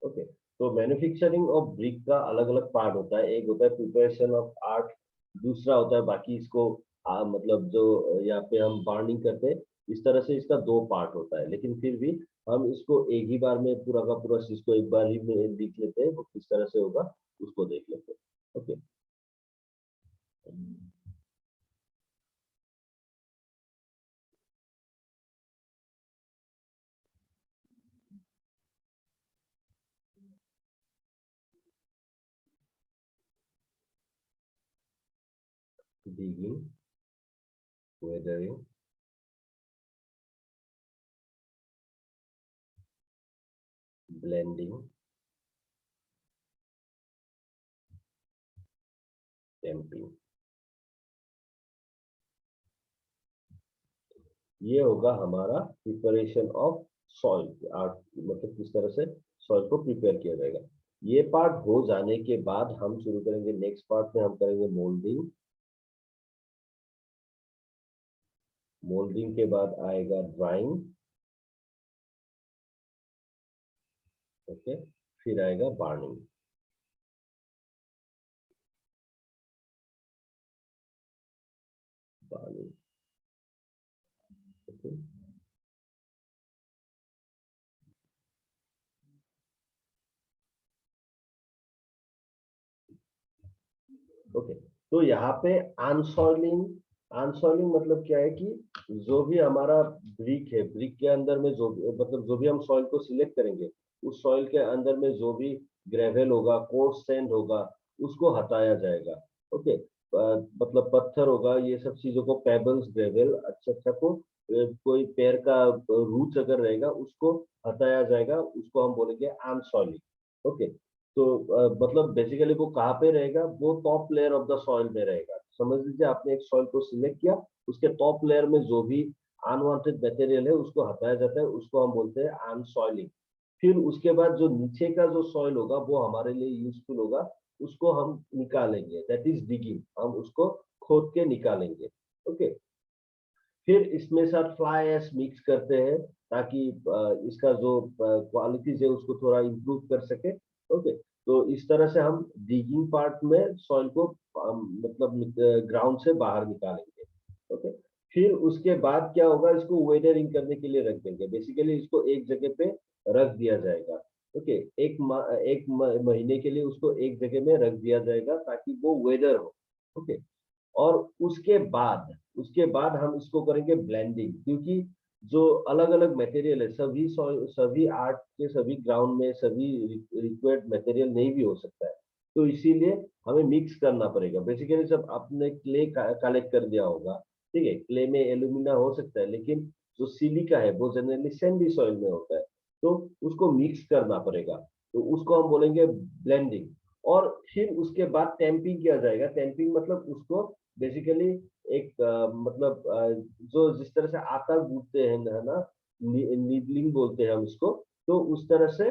Speaker 1: ओके। तो मैन्युफैक्चरिंग ऑफ ब्रिक का अलग अलग पार्ट होता है। एक होता है प्रिपरेशन ऑफ आर्ट, दूसरा होता है बाकी इसको मतलब जो यहाँ पे हम बर्निंग करते हैं, इस तरह से इसका दो पार्ट होता है। लेकिन फिर भी हम इसको एक ही बार में पूरा का पूरा चीज को एक बार ही में लिख लेते हैं, वो किस तरह से होगा उसको देख लेते हैं। Okay, digging, weathering, blending, stamping। ये होगा हमारा प्रिपरेशन ऑफ सॉइल आर्ट, मतलब किस तरह से सॉइल को प्रिपेयर किया जाएगा। ये पार्ट हो जाने के बाद हम शुरू करेंगे नेक्स्ट पार्ट में, हम करेंगे मोल्डिंग। मोल्डिंग के बाद आएगा ड्राइंग, ओके, फिर आएगा बार्निंग। Burning, okay. ओके, तो यहाँ पे अनसॉइलिंग, अनसॉइलिंग मतलब क्या है कि जो भी हमारा ब्रिक है, ब्रिक के अंदर में जो मतलब जो भी हम सॉइल को सिलेक्ट करेंगे, उस सॉइल के अंदर में जो भी ग्रेवल होगा, कोर्स सैंड होगा, उसको हटाया जाएगा। ओके, मतलब पत्थर होगा, ये सब चीजों को, पेबल्स, ग्रेवल, अच्छा अच्छा को कोई पेड़ का रूट अगर रहेगा उसको हटाया जाएगा, उसको हम बोलेंगे अनसॉइलिंग। ओके, तो मतलब बेसिकली वो कहाँ पे रहेगा, वो top layer of the soil में रहेगा। समझ लीजिए आपने एक सॉइल को सिलेक्ट किया, उसके टॉप लेयर में जो भी अनवांटेड मटेरियल है उसको हटाया जाता है, उसको हम बोलते हैं अनसॉइलिंग। फिर उसके बाद जो नीचे का जो सॉइल होगा वो हमारे लिए यूजफुल होगा, उसको हम निकालेंगे, दैट इज डिगिंग, हम उसको खोद के निकालेंगे। ओके, फिर इसमें साथ फ्लाई ऐश मिक्स करते हैं ताकि इसका जो क्वालिटीज है उसको थोड़ा इम्प्रूव कर सके। ओके, तो इस तरह से हम डिगिंग पार्ट में सॉइल को मतलब ग्राउंड से बाहर निकालेंगे। ओके, फिर उसके बाद क्या होगा, इसको वेदरिंग करने के लिए रख देंगे। बेसिकली इसको एक जगह पे रख दिया जाएगा। ओके, एक महीने के लिए उसको एक जगह में रख दिया जाएगा ताकि वो वेदर हो। ओके, और उसके बाद हम इसको करेंगे ब्लेंडिंग, क्योंकि जो अलग अलग मटेरियल है, सभी आर्ट के सभी ग्राउंड में सभी रिक्वायर्ड मटेरियल नहीं भी हो सकता है, तो इसीलिए हमें मिक्स करना पड़ेगा। बेसिकली जब आपने क्ले कलेक्ट कर दिया होगा, ठीक है, क्ले में एल्यूमिना हो सकता है, लेकिन जो सिलिका है वो जनरली सैंडी सॉइल में होता है, तो उसको मिक्स करना पड़ेगा, तो उसको हम बोलेंगे ब्लेंडिंग। और फिर उसके बाद टैंपिंग किया जाएगा। टैंपिंग मतलब उसको बेसिकली एक मतलब जो जिस तरह से आटा गूंथते हैं, है ना, नीडलिंग बोलते हैं हम इसको, तो उस तरह से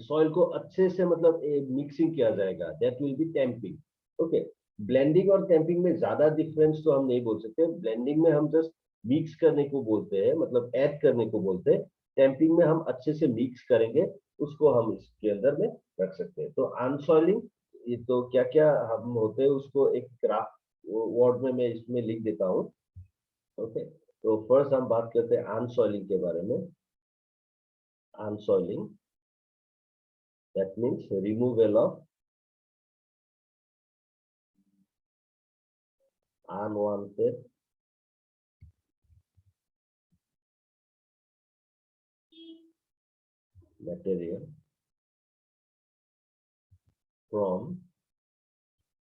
Speaker 1: सॉइल को अच्छे से मतलब मिक्सिंग किया जाएगा, that will be tamping. Okay, blending और टैंपिंग में ज्यादा डिफरेंस तो हम नहीं बोल सकते। ब्लेंडिंग में हम जस्ट मिक्स करने को बोलते हैं, मतलब ऐड करने को बोलते हैं। टैंपिंग में हम अच्छे से मिक्स करेंगे, उसको हम इसके अंदर में रख सकते हैं। तो अनसॉइलिंग, ये तो क्या क्या हम होते हैं उसको एक ग्राफ वर्ड में मैं इसमें लिख देता हूँ। ओके, तो फर्स्ट हम बात करते हैं अनसॉइलिंग के बारे में। अनसॉइलिंग, that means removal of unwanted material from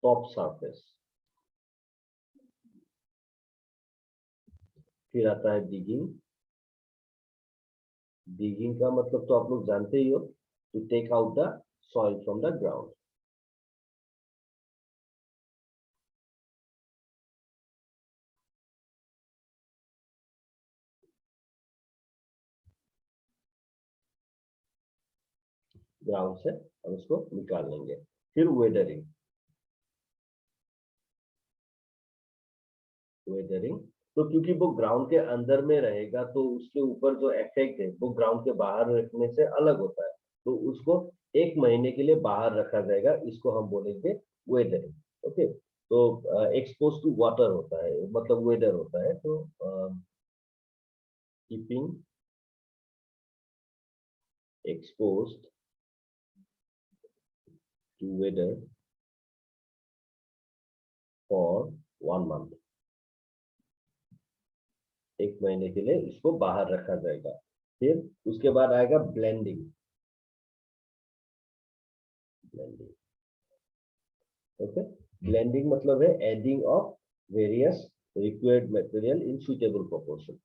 Speaker 1: top surface। फिर आता है डिगिंग। डिगिंग का मतलब तो आप लोग जानते ही हो, to take out the soil from the ground. Ground से हम उसको निकाल लेंगे। फिर वेदरिंग। वेदरिंग, तो क्योंकि वो ग्राउंड के अंदर में रहेगा तो उसके ऊपर जो इफेक्ट है वो ग्राउंड के बाहर रखने से अलग होता है, तो उसको एक महीने के लिए बाहर रखा जाएगा, इसको हम बोलेंगे वेदरिंग। ओके, तो एक्सपोज टू वाटर होता है, मतलब वेदर होता है, तो keeping exposed to weather for 1 month। एक महीने के लिए इसको बाहर रखा जाएगा। फिर उसके बाद आएगा ब्लेंडिंग। ब्लेंडिंग, ओके, ब्लेंडिंग मतलब है adding of various required material in suitable proportion.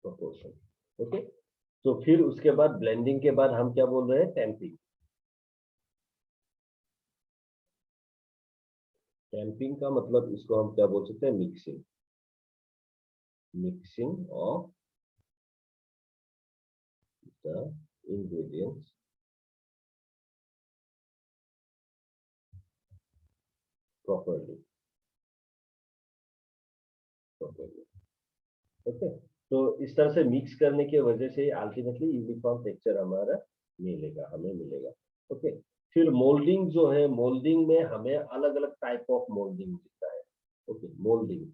Speaker 1: Proportion, okay. तो फिर उसके बाद ब्लेंडिंग के बाद हम क्या बोल रहे हैं, टैंपिंग। टैंपिंग का मतलब इसको हम क्या बोल सकते हैं, mixing. Mixing of the ingredients properly, okay. तो इस तरह से मिक्स करने की वजह से अल्टीमेटली यूनिफॉर्म टेक्सचर हमारा हमें मिलेगा, ओके। फिर मोल्डिंग जो है, मोल्डिंग में हमें अलग अलग टाइप ऑफ मोल्डिंग मिलता है, ओके। मोल्डिंग,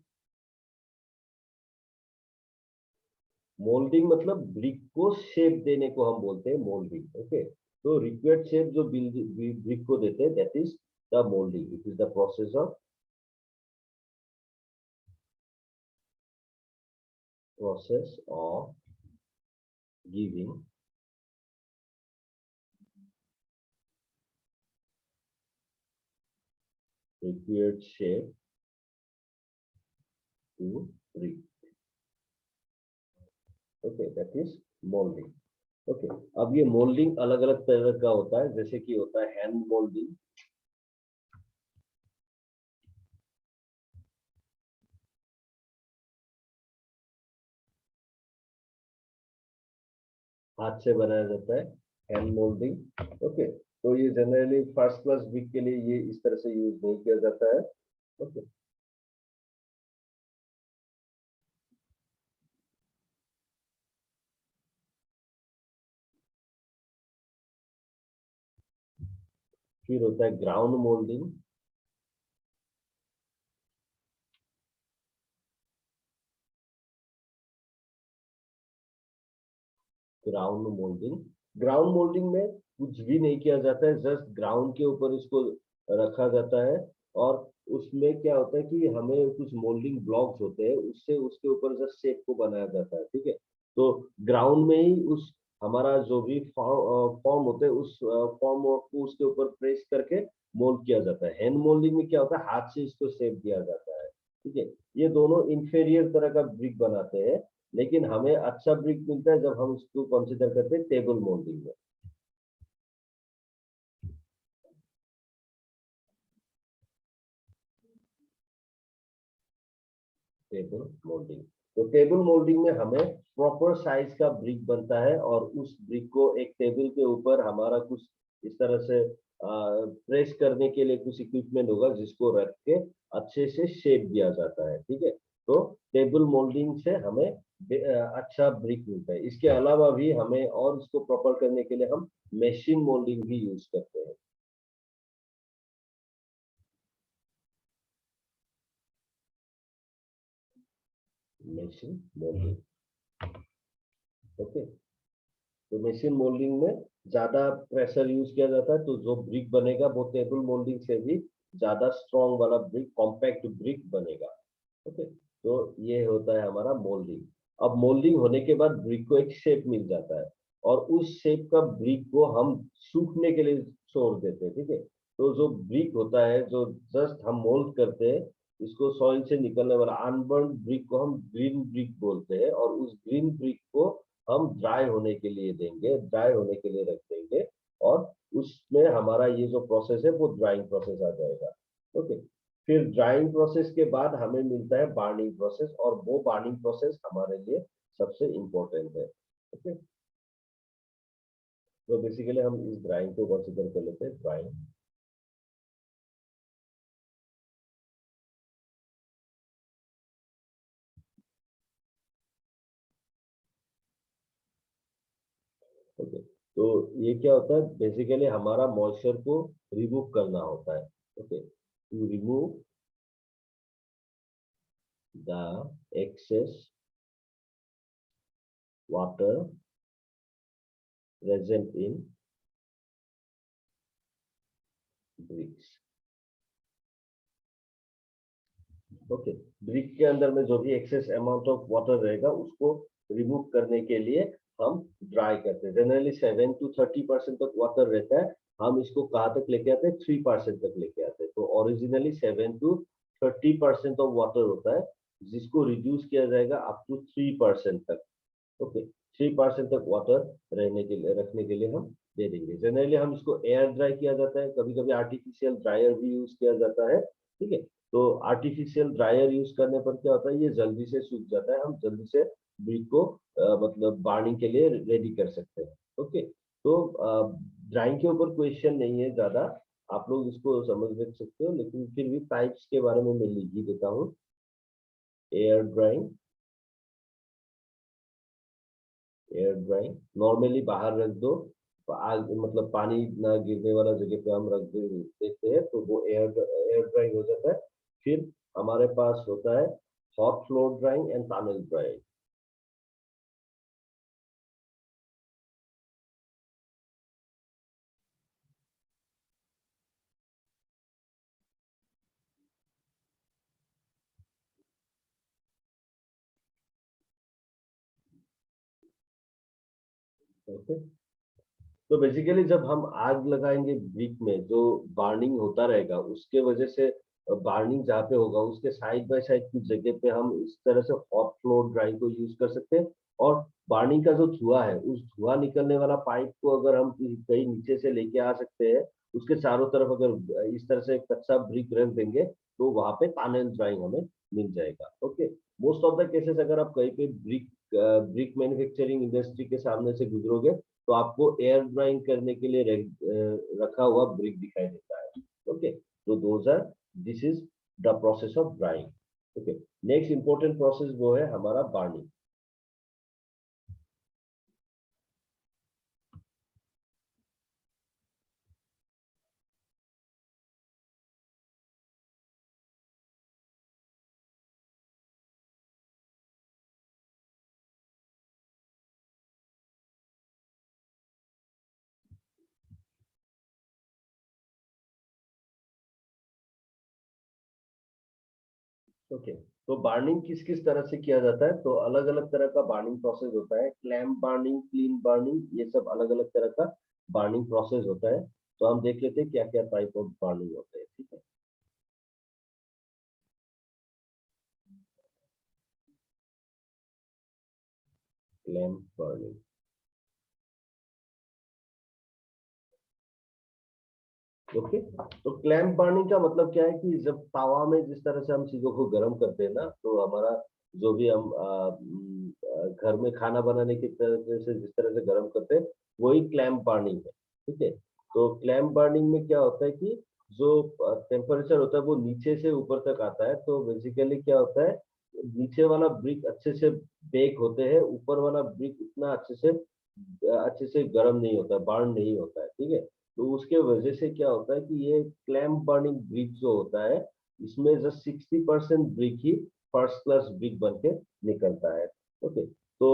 Speaker 1: मोल्डिंग मतलब ब्रिक को शेप देने को हम बोलते हैं मोल्डिंग, ओके। तो रिक्वायर्ड शेप जो ब्रिक को देते हैं, that is the moulding. It is the process of giving required shape to brick, okay, that is molding, okay। अब ये मोल्डिंग अलग अलग तरह का होता है, जैसे कि होता है हैंड मोल्डिंग, हाथ से बनाया जाता है, हैंड मोल्डिंग, ओके। तो ये जनरली फर्स्ट क्लास ब्रिक के लिए ये इस तरह से यूज नहीं किया जाता है, ओके। फिर होता है ground moulding, ground moulding. Ground moulding में कुछ भी नहीं किया जाता है, जस्ट ग्राउंड के ऊपर इसको रखा जाता है, और उसमें क्या होता है कि हमें कुछ मोल्डिंग ब्लॉक्स होते हैं, उससे उसके ऊपर जस्ट शेप को बनाया जाता है, ठीक है। तो ग्राउंड में ही उस हमारा जो भी फॉर्म होते हैं, उस फॉर्म को उसके ऊपर प्रेस करके मोल्ड किया जाता है। हैंड मोल्डिंग में क्या होता है, हाथ से इसको शेप दिया जाता है, ठीक है। ये दोनों इंफीरियर तरह का ब्रिक बनाते हैं, लेकिन हमें अच्छा ब्रिक मिलता है जब हम उसको कंसीडर करते हैं टेबल मोल्डिंग में। टेबल मोल्डिंग, तो टेबल मोल्डिंग में हमें प्रॉपर साइज का ब्रिक बनता है, और उस ब्रिक को एक टेबल के ऊपर हमारा कुछ इस तरह से प्रेस करने के लिए कुछ इक्विपमेंट होगा, जिसको रख के अच्छे से शेप दिया जाता है, ठीक है। तो टेबल मोल्डिंग से हमें अच्छा ब्रिक मिलता है। इसके अलावा भी हमें और इसको प्रॉपर करने के लिए हम मशीन मोल्डिंग भी यूज करते हैं। Machine moulding, okay. तो मशीन मोल्डिंग में ज्यादा प्रेशर यूज किया जाता है, तो जो ब्रिक बनेगा वो टेबल मोल्डिंग से भी ज्यादा स्ट्रॉन्ग वाला ब्रिक, कॉम्पैक्ट ब्रिक बनेगा, ओके। तो ये होता है हमारा मोल्डिंग। अब मोल्डिंग होने के बाद ब्रिक को एक शेप मिल जाता है, और उस शेप का ब्रिक को हम सूखने के लिए छोड़ देते हैं, ठीक है। तो जो ब्रिक होता है, जो जस्ट हम मोल्ड करते हैं, इसको सॉइल से निकलने वाला अनबर्न ब्रिक को हम ग्रीन ब्रिक बोलते हैं, और उस ग्रीन ब्रिक को हम ड्राई होने के लिए देंगे, ड्राई होने के लिए रख देंगे, और उसमें हमारा ये जो प्रोसेस है वो ड्राइंग प्रोसेस आ जाएगा, ओके। फिर ड्राइंग प्रोसेस के बाद हमें मिलता है बार्निंग प्रोसेस, और वो बार्निंग प्रोसेस हमारे लिए सबसे इम्पोर्टेंट है, ओके। तो बेसिकली हम इस ड्राइंग को कंसिडर कर लेते हैं, ड्राइंग, ओके। तो ये क्या होता है, बेसिकली हमारा मॉइस्चर को रिमूव करना होता है, okay. To remove the excess water present in bricks. Okay, brick के अंदर में जो भी एक्सेस अमाउंट ऑफ वाटर रहेगा उसको रिमूव करने के लिए हम ड्राई करते हैं। जनरली 7 to 30% तक वाटर रहता है, हम इसको कहाँ तक लेके आते हैं, 3% तक लेके आते हैं। तो ओरिजिनली 7 to 30% ऑफ वाटर होता है, जिसको रिड्यूस किया जाएगा अप टू 3% तक। ओके, 3% तक वाटर रहने के लिए, रखने के लिए हम दे देंगे। जनरली हम इसको एयर ड्राई किया जाता है, कभी कभी आर्टिफिशियल ड्रायर भी यूज किया जाता है। ठीक है, तो आर्टिफिशियल ड्रायर यूज करने पर क्या होता है, ये जल्दी से सूख जाता है, हम जल्दी से ब्रिक को मतलब बार्निंग के लिए रेडी कर सकते हैं। ओके, तो ड्राइंग के ऊपर क्वेश्चन नहीं है ज्यादा, आप लोग इसको समझ देख सकते हो, लेकिन फिर भी टाइप्स के बारे में मैं लिख ही देता हूँ। Air drying, air drying normally बाहर रख दो, आग मतलब पानी ना गिरने वाला जगह पे हम देते हैं, तो वो एयर ड्राइंग हो जाता है। फिर हमारे पास होता है hot floor drawing and tunnel drawing. Okay, तो बेसिकली जब हम आग लगाएंगे ब्रिक में, जो बार्निंग होता रहेगा उसके वजह से, बार्निंग जहाँ पे होगा उसके साइड बाय साइड की जगह पे हम इस तरह से हॉट फ्लोर ड्राइंग को यूज कर सकते हैं। और बार्निंग का जो धुआं है, उस धुआं निकलने वाला पाइप को अगर हम कहीं नीचे से लेके आ सकते हैं, उसके चारों तरफ अगर इस तरह से कच्चा ब्रिक रख देंगे, तो वहां पे टनल ड्राइंग हमें मिल जाएगा। Okay, most of the cases अगर आप कहीं पे ब्रिक मैन्युफैक्चरिंग इंडस्ट्री के सामने से गुजरोगे, तो आपको एयर ड्राइंग करने के लिए रखा हुआ ब्रिक दिखाई देता है। ओके, तो those are, this is the process of drying. Okay, next important process वो है हमारा बार्निंग। ओके, तो बार्निंग किस किस तरह से किया जाता है, तो अलग अलग तरह का बार्निंग प्रोसेस होता है। क्लैम्प बार्निंग, क्लीन बार्निंग, ये सब अलग अलग तरह का बार्निंग प्रोसेस होता है। तो हम देख लेते हैं क्या क्या टाइप ऑफ बार्निंग होते हैं। ठीक है, क्लैम्प बर्निंग। ओके, तो क्लैम्प बर्निंग का मतलब क्या है कि जब तावा में जिस तरह से हम चीजों को गर्म करते हैं ना, तो हमारा जो भी हम घर में खाना बनाने की तरह से जिस तरह से गर्म करते हैं, वही क्लैम्प बर्निंग है। ठीक है, तो क्लैम्प बर्निंग में क्या होता है कि जो टेम्परेचर होता है वो नीचे से ऊपर तक आता है। तो बेसिकली क्या होता है, नीचे वाला ब्रिक अच्छे से बेक होते हैं, ऊपर वाला ब्रिक उतना अच्छे से गर्म नहीं होता, बर्न नहीं होता है। ठीक है, तो उसके वजह से क्या होता है कि ये क्लैम्प बर्निंग ब्रिक जो होता है, इसमें जस्ट 60% ब्रिक ही फर्स्ट क्लास ब्रिक बन के निकलता है। ओके, तो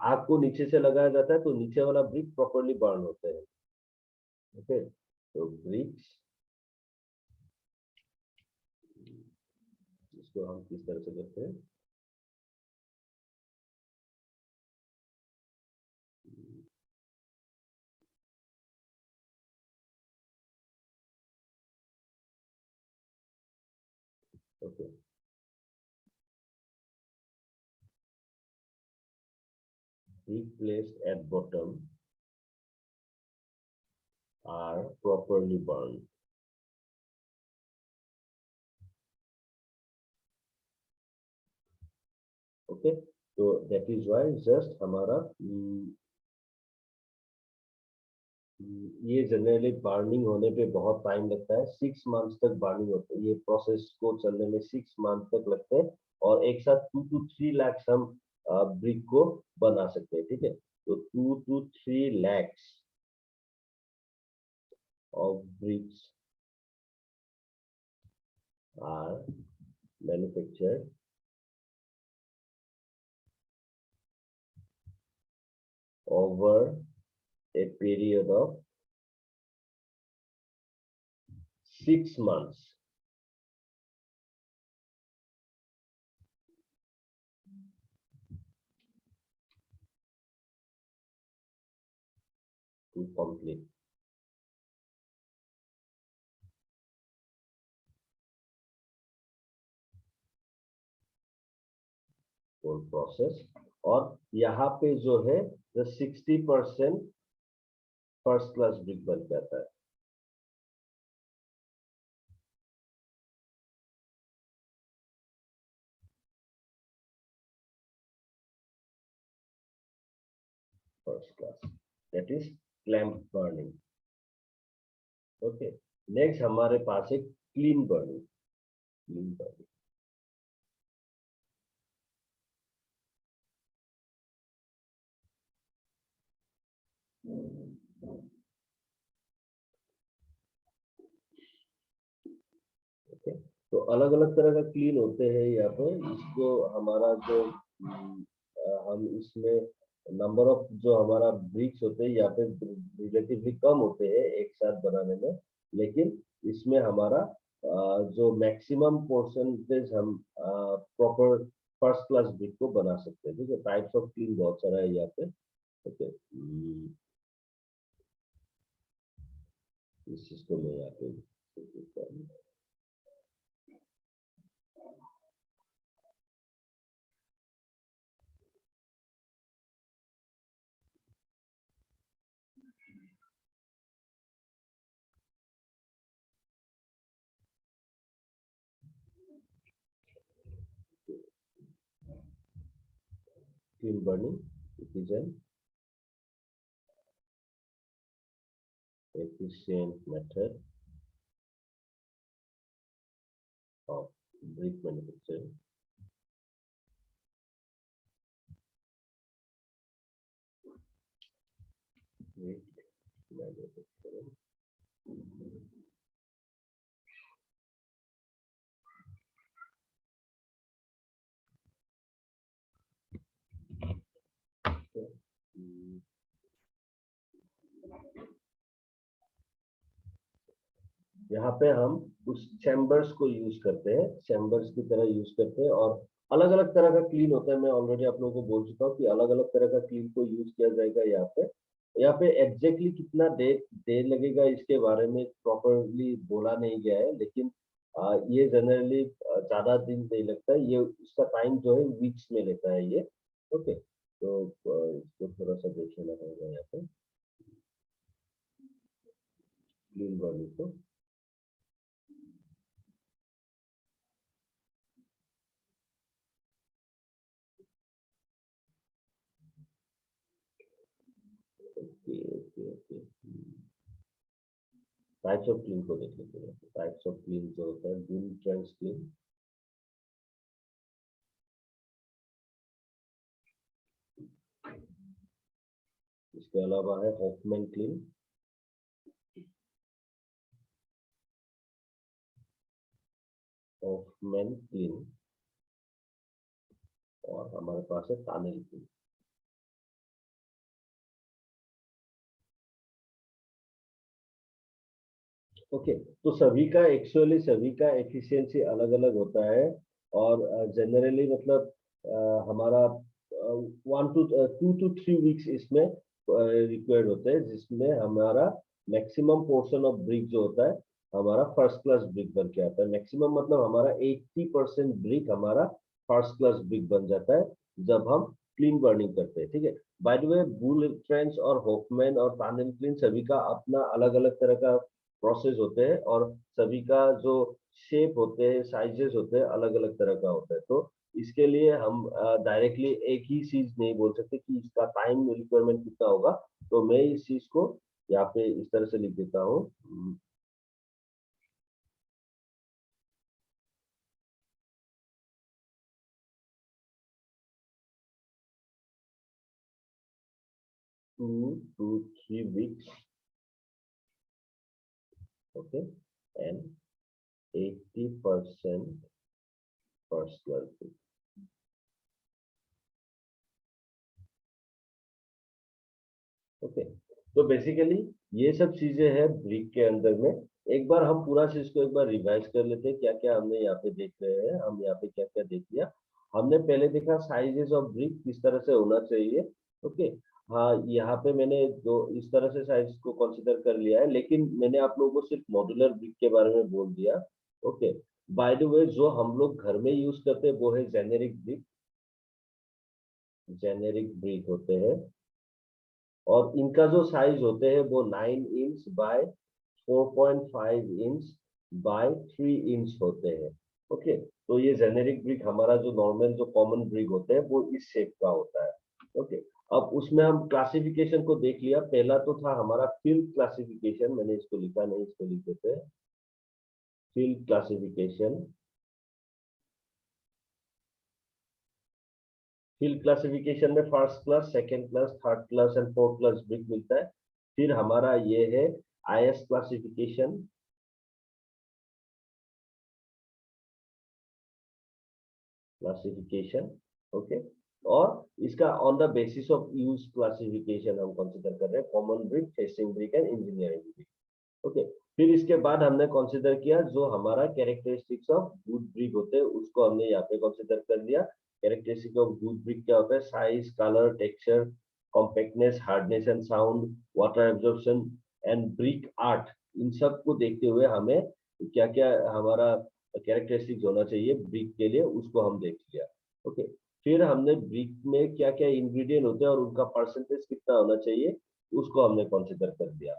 Speaker 1: आग को नीचे से लगाया जाता है, तो नीचे वाला ब्रिक प्रॉपरली बर्न होते हैं। ओके, तो ब्रिक्स, इसको हम किस तरह से करते हैं। Okay, brick placed at bottom are properly burned. Okay, तो दैट इज वाई जस्ट हमारा ये जनरली बर्निंग होने पे बहुत टाइम लगता है, 6 मंथ्स तक बर्निंग होता है, ये प्रोसेस को चलने में 6 मंथ तक लगते हैं। और एक साथ 2 to 3 lakhs हम ब्रिक को बना सकते हैं। ठीक है, तो 2 to 3 lakhs of bricks are manufactured over a period of 6 months. To complete. Whole process. और यहाँ पे जो है 60% फर्स्ट क्लास ब्रिक बन जाता है। First class, that is clamp burning. Okay, next हमारे पास एक clean burning. Clean burning okay, तो अलग अलग तरह का क्लीन होते हैं यहाँ पे। इसको हमारा जो हम इसमें नंबर ऑफ जो हमारा ब्रिक्स होते हैं यहाँ पे रिलेटिवली कम होते हैं एक साथ बनाने में, लेकिन इसमें हमारा जो मैक्सिमम परसेंटेज हम प्रॉपर फर्स्ट क्लास ब्रिक को बना सकते हैं। ठीक है, टाइप्स ऑफ क्लीन बहुत सारा है यहाँ पे। ओके, इस चीज को मैं यहाँ पे clean burning, it is an efficient method of brick manufacturing. Brick manufacturing. यहाँ पे हम उस चैम्बर्स को यूज करते हैं, चैम्बर्स की तरह यूज करते हैं, और अलग अलग तरह का क्लीन होता है। मैं ऑलरेडी आप लोगों को बोल चुका हूँ कि अलग अलग तरह का क्लीन को यूज किया जाएगा यहाँ पे। यहाँ पे एग्जैक्टली कितना देर लगेगा इसके बारे में प्रॉपरली बोला नहीं गया है, लेकिन ये जनरली ज्यादा दिन नहीं लगता है। ये उसका टाइम जो है वीक्स में लेता है ये। ओके, तो इसको थोड़ा सा देख लेना पड़ेगा यहाँ पे क्लीन बॉडी को। टाइप्स ऑफ क्लीन को देख लेते हैं। टाइप्स ऑफ क्लीन जो होता है, बिल ट्रेंच क्लीन, इसके अलावा है हॉफमैन क्लीन, हॉफमैन क्लीन, और हमारे पास है टानेल क्लीन। ओके, तो सभी का एक्चुअली सभी का एफिशिएंसी अलग अलग होता है, और जनरली मतलब हमारा 2 to 3 वीक्स इसमें रिक्वायर्ड होते हैं, जिसमें हमारा मैक्सिमम पोर्शन ऑफ ब्रिक जो होता है हमारा फर्स्ट क्लास ब्रिक बन के आता है। मैक्सिमम मतलब हमारा 80% ब्रिक हमारा फर्स्ट क्लास ब्रिक बन जाता है जब हम क्लीन बर्निंग करते हैं। ठीक है, by the way bull trench और हॉफमैन और टानेल क्लीन सभी का अपना अलग अलग तरह का प्रोसेस होते हैं, और सभी का जो शेप होते हैं, साइजेस होते हैं, अलग अलग तरह का होता है। तो इसके लिए हम डायरेक्टली एक ही चीज नहीं बोल सकते कि इसका टाइम रिक्वायरमेंट कितना होगा। तो मैं इस चीज को यहाँ पे इस तरह से लिख देता हूँ, 2 to 3 weeks, okay, and 80% first class brick. Okay, तो बेसिकली ये सब चीजें हैं ब्रिक के अंदर में। एक बार हम पूरा चीज को एक बार रिवाइज कर लेते हैं, क्या क्या हमने यहाँ पे देख रहे हैं, हम यहाँ पे क्या क्या देख लिया। हमने पहले देखा साइजेस ऑफ ब्रिक किस तरह से होना चाहिए। ओके, हाँ यहाँ पे मैंने दो इस तरह से साइज को कंसीडर कर लिया है, लेकिन मैंने आप लोगों को सिर्फ मॉड्यूलर ब्रिक के बारे में बोल दिया। ओके, बाय द वे जो हम लोग घर में यूज करते हैं वो है जेनेरिक ब्रिक, जेनेरिक ब्रिक होते हैं, और इनका जो साइज होते हैं वो 9 inch by 4.5 inch by 3 inch होते हैं। ओके, तो ये जेनेरिक ब्रिक हमारा जो नॉर्मल जो कॉमन ब्रिक होते हैं वो इस शेप का होता है। ओके, अब उसमें हम क्लासिफिकेशन को देख लिया। पहला तो था हमारा फील्ड क्लासिफिकेशन, मैंने इसको लिखा नहीं, इसको लिख देते हैं फील्ड क्लासिफिकेशन। फील्ड क्लासिफिकेशन में first class, second class, third class and fourth class brick मिलता है। फिर हमारा ये है आईएस क्लासिफिकेशन, ओके, और इसका on the basis of use classification हम कंसीडर कर रहे हैं, common brick, testing brick and engineering brick. Okay, फिर इसके बाद हमने कंसीडर किया जो हमारा कैरेक्टरिस्टिक्स ऑफ गुड ब्रिक होते हैं, उसको हमने यहाँ पे कंसीडर कर लिया। कैरेक्टरिस्टिक ऑफ गुड ब्रिक क्या होता है? Size, colour, texture, compactness, hardness and sound, water absorption and brick art. इन सब को देखते हुए हमें क्या क्या हमारा कैरेक्टरिस्टिक्स होना चाहिए ब्रिक के लिए, उसको हम देख लिया। ओके, फिर हमने ब्रिक में क्या क्या इंग्रेडिएंट होते हैं और उनका परसेंटेज कितना होना चाहिए, उसको हमने कंसीडर कर दिया।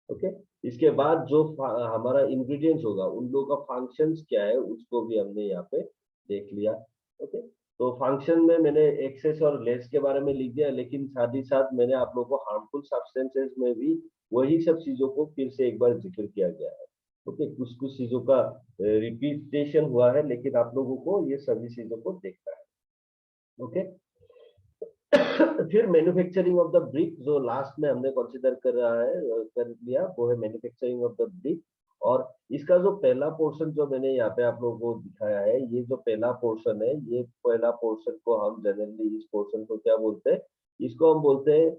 Speaker 1: ओके, इसके बाद जो हमारा इंग्रेडिएंट्स होगा उन लोगों का फंक्शंस क्या है उसको भी हमने यहाँ पे देख लिया। ओके, तो फंक्शन में मैंने एक्सेस और लेस के बारे में लिख दिया, लेकिन साथ ही साथ मैंने आप लोगों को हार्मफुल सब्सटेंसेस में भी वही सब चीजों को फिर से एक बार जिक्र किया गया है। ओके, कुछ कुछ चीजों का रिपीटेशन हुआ है, लेकिन आप लोगों को ये सभी चीजों को देखना है। ओके, फिर मैन्युफैक्चरिंग ऑफ द ब्रिक जो लास्ट में हमने कंसीडर कर रहा है कर लिया, वो है मैन्युफैक्चरिंग ऑफ द ब्रिक। और इसका जो पहला पोर्शन जो मैंने यहाँ पे आप लोगों को दिखाया है, ये जो पहला पोर्शन है, ये पहला पोर्शन को हम जनरली इस पोर्शन को क्या बोलते हैं? इसको हम बोलते हैं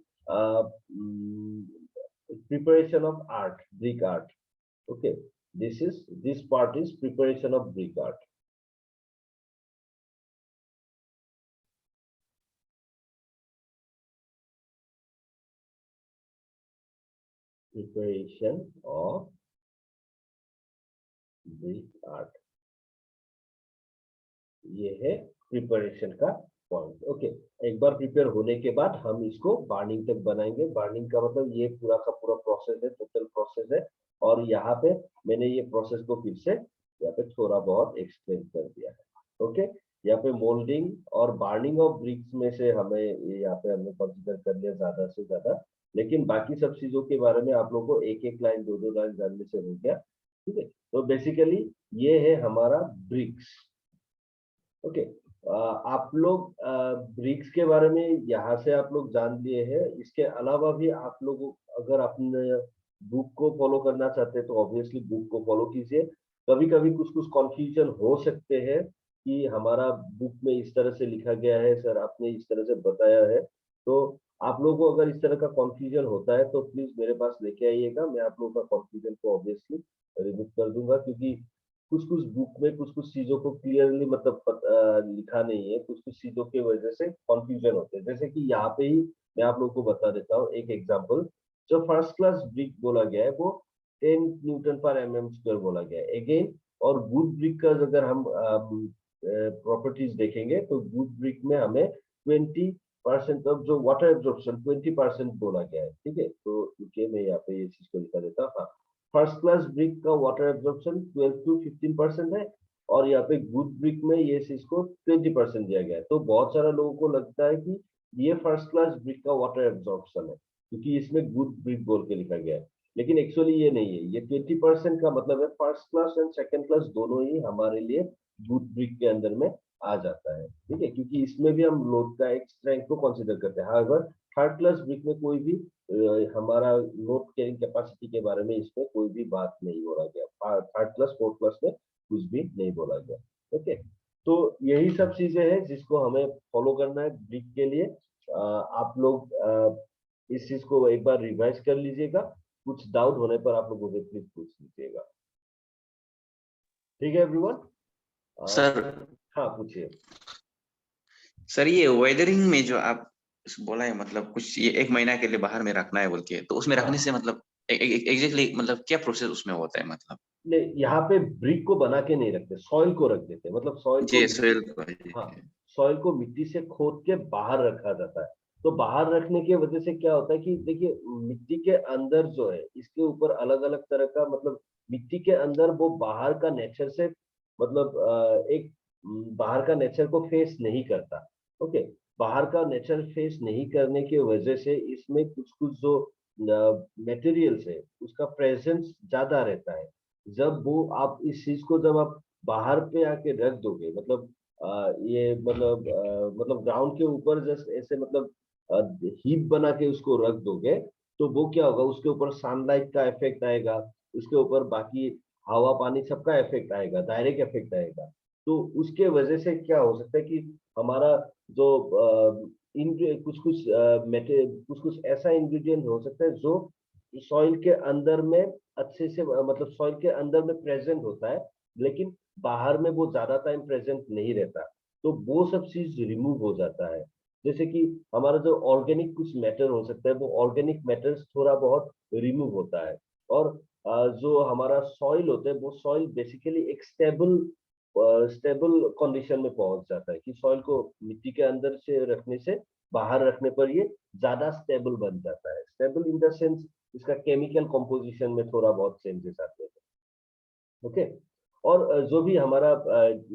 Speaker 1: preparation of art, brick art. Okay, this part is preparation of brick art. Preparation of brick art, ये है प्रिपरेशन का पॉइंट। ओके, एक बार प्रिपेयर होने के बाद हम इसको बार्निंग तक बनाएंगे। बार्निंग का मतलब ये पूरा का पूरा प्रोसेस है, टोटल प्रोसेस है। और यहाँ पे मैंने ये प्रोसेस को फिर से यहाँ पे थोड़ा बहुत एक्सप्लेन कर दिया है। ओके, यहाँ पे मोल्डिंग और बार्निंग ऑफ ब्रिक्स में से हमें यहाँ पे हमने कंसीडर कर लिया ज्यादा से ज्यादा, लेकिन बाकी सब चीजों के बारे में आप लोगों को एक एक लाइन, दो दो लाइन जानने से हो गया। ठीक है, तो बेसिकली ये है हमारा ब्रिक्स। ओके, आप लोग ब्रिक्स के बारे में यहाँ से आप लोग जान लिए हैं। इसके अलावा भी आप लोग अगर अपने बुक को फॉलो करना चाहते हैं तो ऑब्वियसली बुक को फॉलो कीजिए। कभी कभी कुछ कुछ कंफ्यूजन हो सकते हैं कि हमारा बुक में इस तरह से लिखा गया है, सर आपने इस तरह से बताया है। तो आप लोगों को अगर इस तरह का कंफ्यूजन होता है तो प्लीज मेरे पास लेके आइएगा, मैं आप लोगों का कंफ्यूजन को ऑब्वियसली रिमूव कर दूंगा। क्योंकि कुछ कुछ बुक में कुछ कुछ चीजों को क्लियरली मतलब लिखा नहीं है, कुछ कुछ चीजों की वजह से कंफ्यूजन होते हैं। जैसे कि यहाँ पे ही मैं आप लोगों को बता देता हूँ एक एग्जांपल। जो फर्स्ट क्लास ब्रिक बोला गया है वो 10 न्यूटन पर एमएम स्क्वायर बोला गया है अगेन। और गुड ब्रिक का अगर हम प्रॉपर्टीज देखेंगे तो गुड ब्रिक में हमें 20% ऑफ जो वाटर एब्जॉर्प्शन 20% बोला गया है। ठीक है, तो रुकिए मैं यहाँ पे ये चीज को लिखा देता हूँ। फर्स्ट क्लास ब्रिक का वाटर एब्जॉर्प्शन 12 to 15% है, और यहाँ पे गुड ब्रिक में ये चीज को 20% दिया गया है। तो बहुत सारा लोगों को लगता है कि ये फर्स्ट क्लास ब्रिक का वाटर एब्जॉर्प्शन है क्योंकि इसमें गुड ब्रिक बोल के लिखा गया है, लेकिन एक्चुअली ये नहीं है। ये 20% का मतलब है first class and second class दोनों ही हमारे लिए गुड ब्रिक के अंदर में आ जाता है। ठीक है, क्योंकि इसमें भी हम लोड का एक स्ट्रेंथ को कंसिडर करते हैं। हाउएवर थर्ड क्लास ब्रिक में कोई भी हमारा लोड कैरिंग कैपेसिटी के बारे में इसमें कोई भी बात नहीं बोला गया। थर्ड क्लास फोर्थ क्लास में कुछ भी नहीं बोला गया। ओके, तो यही सब चीजें हैं जिसको हमें फॉलो करना है ब्रिक के लिए। आप लोग इस चीज को एक बार रिवाइज कर लीजिएगा। कुछ डाउट होने पर आप लोग मुझे प्लीज पूछ लीजिएगा। ठीक है एवरीवन?
Speaker 2: सर
Speaker 1: हाँ पूछिए।
Speaker 2: सर ये वेदरिंग में जो आप बोला है, मतलब कुछ ये 1 महीना के लिए बाहर में रखना है बोल के, तो उसमें रखने
Speaker 1: हाँ
Speaker 2: से मतलब एग्जैक्टली मतलब क्या प्रोसेस उसमें होता है मतलब?
Speaker 1: नहीं, यहाँ पे ब्रिक को बना के नहीं रखते, सॉइल को रख देते हैं, मतलब सॉइल को
Speaker 2: जी
Speaker 1: मिट्टी,
Speaker 2: सोयल।
Speaker 1: हाँ सॉइल को मिट्टी से खोद के बाहर रखा जाता है। तो बाहर रखने की वजह से क्या होता है कि देखिए मिट्टी के अंदर जो है इसके ऊपर अलग अलग तरह का मतलब मिट्टी के अंदर वो बाहर का नेचर से मतलब बाहर का नेचर को फेस नहीं करता। ओके, बाहर का नेचर फेस नहीं करने की वजह से इसमें कुछ कुछ जो मटेरियल्स है उसका प्रेजेंस ज्यादा रहता है। जब वो आप इस चीज को जब आप बाहर पे आके रख दोगे मतलब ये मतलब ग्राउंड के ऊपर जस्ट ऐसे मतलब हीप बना के उसको रख दोगे तो वो क्या होगा, उसके ऊपर सनलाइट का इफेक्ट आएगा, उसके ऊपर बाकी हवा पानी सबका इफेक्ट आएगा, डायरेक्ट इफेक्ट आएगा। तो उसके वजह से क्या हो सकता है कि हमारा जो इन कुछ कुछ कुछ कुछ ऐसा इंग्रेडिएंट हो सकता है जो सॉइल के अंदर में अच्छे से मतलब सॉइल के अंदर में प्रेजेंट होता है, लेकिन बाहर में वो ज्यादा टाइम प्रेजेंट नहीं रहता। तो वो सब चीज रिमूव हो जाता है। जैसे कि हमारा जो ऑर्गेनिक कुछ मैटर हो सकता है वो ऑर्गेनिक मैटर्स थोड़ा बहुत रिमूव होता है। और जो हमारा सॉइल होता है वो सॉइल बेसिकली एक स्टेबल कंडीशन में पहुंच जाता है कि सॉइल को मिट्टी के अंदर से रखने से बाहर रखने पर ये ज्यादा स्टेबल बन जाता है। स्टेबल इन द सेंस इसका केमिकल कंपोजिशन में थोड़ा बहुत चेंजेस आते हैं। ओके, और जो भी हमारा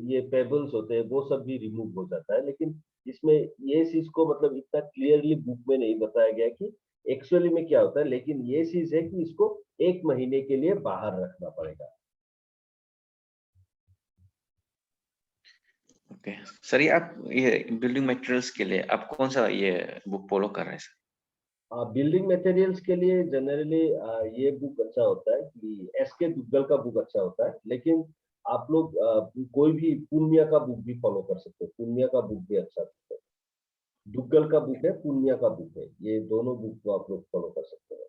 Speaker 1: ये पेबल्स होते हैं वो सब भी रिमूव हो जाता है, लेकिन इसमें ये चीज को मतलब इतना क्लियरली बुक में नहीं बताया गया कि एक्चुअली में क्या होता है, लेकिन ये चीज है कि इसको 1 महीने के लिए बाहर रखना पड़ेगा।
Speaker 2: ओके सर, ये आप ये बिल्डिंग मटेरियल्स के लिए आप कौन सा ये बुक फॉलो कर रहे हैं सर?
Speaker 1: बिल्डिंग मटेरियल्स के लिए जनरली ये बुक अच्छा होता है कि एसके दुग्गल का बुक अच्छा होता है, लेकिन आप लोग कोई भी पूर्णिया का बुक भी फॉलो कर सकते हो, पूर्णिया का बुक भी अच्छा है। दुग्गल का बुक है, पूर्णिया का बुक है, ये दोनों बुक को आप लोग फॉलो कर सकते हो।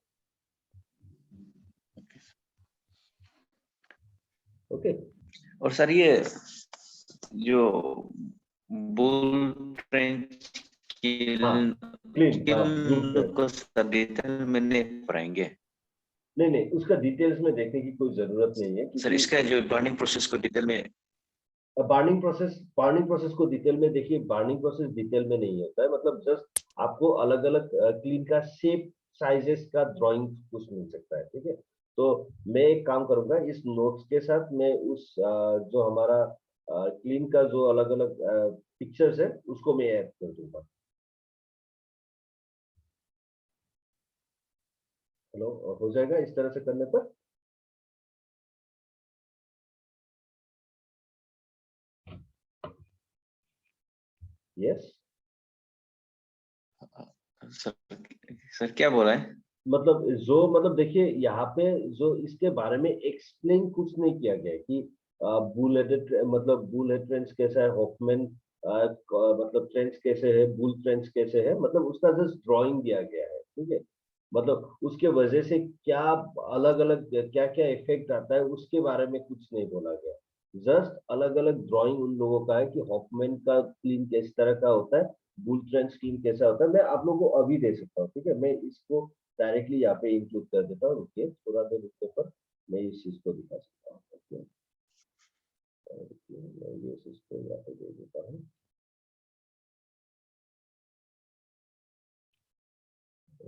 Speaker 1: ओके।
Speaker 2: और सर ये जो बुल ट्रेंच
Speaker 1: हाँ क्लीन, हाँ ब्लू
Speaker 2: किल
Speaker 1: प्रिंट।
Speaker 2: को सर डिटेल में नहीं पढ़ाएंगे
Speaker 1: नहीं नहीं, उसका डिटेल्स में देखने की कोई जरूरत नहीं है
Speaker 2: सर?
Speaker 1: क्योंकि
Speaker 2: इसका जो बर्निंग प्रोसेस को डिटेल में।
Speaker 1: बार्निंग प्रोसेस को डिटेल में देखिए, बार्निंग प्रोसेस डिटेल में नहीं होता है, मतलब जस्ट आपको अलग अलग क्लीन का शेप साइजेस का ड्राइंग कुछ मिल सकता है। ठीक है, तो मैं एक काम करूंगा, इस नोट्स के साथ मैं उस जो हमारा क्लीन का जो अलग अलग पिक्चर्स है उसको मैं ऐड कर दूंगा। हेलो, हो जाएगा इस तरह से करने पर? यस।
Speaker 2: सर सर क्या बोला है?
Speaker 1: मतलब जो मतलब देखिए यहाँ पे जो इसके बारे में एक्सप्लेन कुछ नहीं किया गया है कि बुल हेडेड मतलब बुल हेड ट्रेंच कैसा है, हॉफमैन मतलब ट्रेंच कैसे है, बुल ट्रेंच कैसे है, मतलब उसका जस्ट ड्राइंग दिया गया है। ठीक है, मतलब उसके वजह से क्या अलग अलग क्या क्या इफेक्ट आता है उसके बारे में कुछ नहीं बोला गया। जस्ट अलग अलग ड्राइंग उन लोगों का है कि हॉफमैन का क्लीन किस तरह का होता है, बुल ट्रेंच क्लीन कैसा होता है। मैं आप लोगों को अभी दे सकता हूँ, ठीक है, मैं इसको डायरेक्टली यहाँ पे इंक्लूड कर देता हूँ, रुकिए थोड़ा देर रुकने पर मैं इस चीज को दिखा सकता हूँ। ओके, मैं ये चीज को यहाँ पे दे देता हूँ।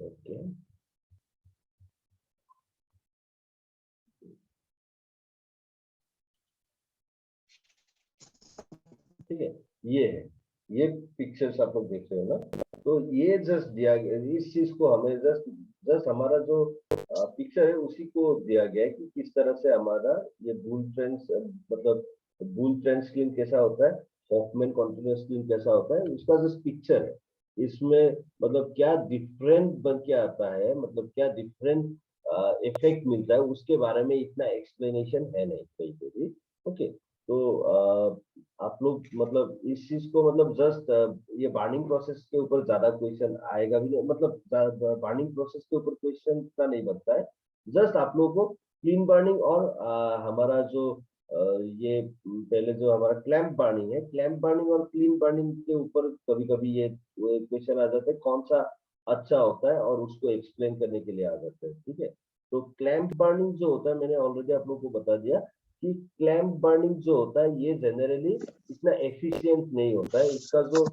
Speaker 1: ओके, ठीक है, ये है, ये पिक्चर्स आप लोग देख रहे हो ना, तो ये जस्ट दिया गया, इस चीज को हमें जस्ट जस्ट हमारा जो पिक्चर है उसी को दिया गया है कि किस तरह से हमारा ये बुल ट्रेंड्स मतलब बुल ट्रेंड स्कीम कैसा होता है, हॉफमैन कॉन्टिन्यूअस स्कीम कैसा होता है, उसका जस्ट पिक्चर है। इसमें मतलब क्या डिफरेंट बन के आता है, मतलब क्या डिफरेंट इफेक्ट मिलता है उसके बारे में इतना एक्सप्लेनेशन है नहीं कहीं पे भी। ओके, तो आप लोग मतलब इस चीज को मतलब जस्ट ये बार्निंग प्रोसेस के ऊपर ज्यादा क्वेश्चन आएगा भी नहीं, मतलब बार्निंग प्रोसेस के ऊपर क्वेश्चन का नहीं बनता है। जस्ट आप लोगों को क्लीन बर्निंग और हमारा जो ये पहले जो हमारा क्लैंप बर्निंग है, क्लैंप बर्निंग और क्लीन बर्निंग के ऊपर कभी कभी ये क्वेश्चन आ जाता है कौन सा अच्छा होता है, और उसको एक्सप्लेन करने के लिए आ जाता है। ठीक है, तो क्लैंप बर्निंग जो होता है, मैंने ऑलरेडी आप लोगों को बता दिया कि क्लैंप बर्निंग जो होता है ये जनरली इतना एफिशिएंट नहीं होता है। इसका जो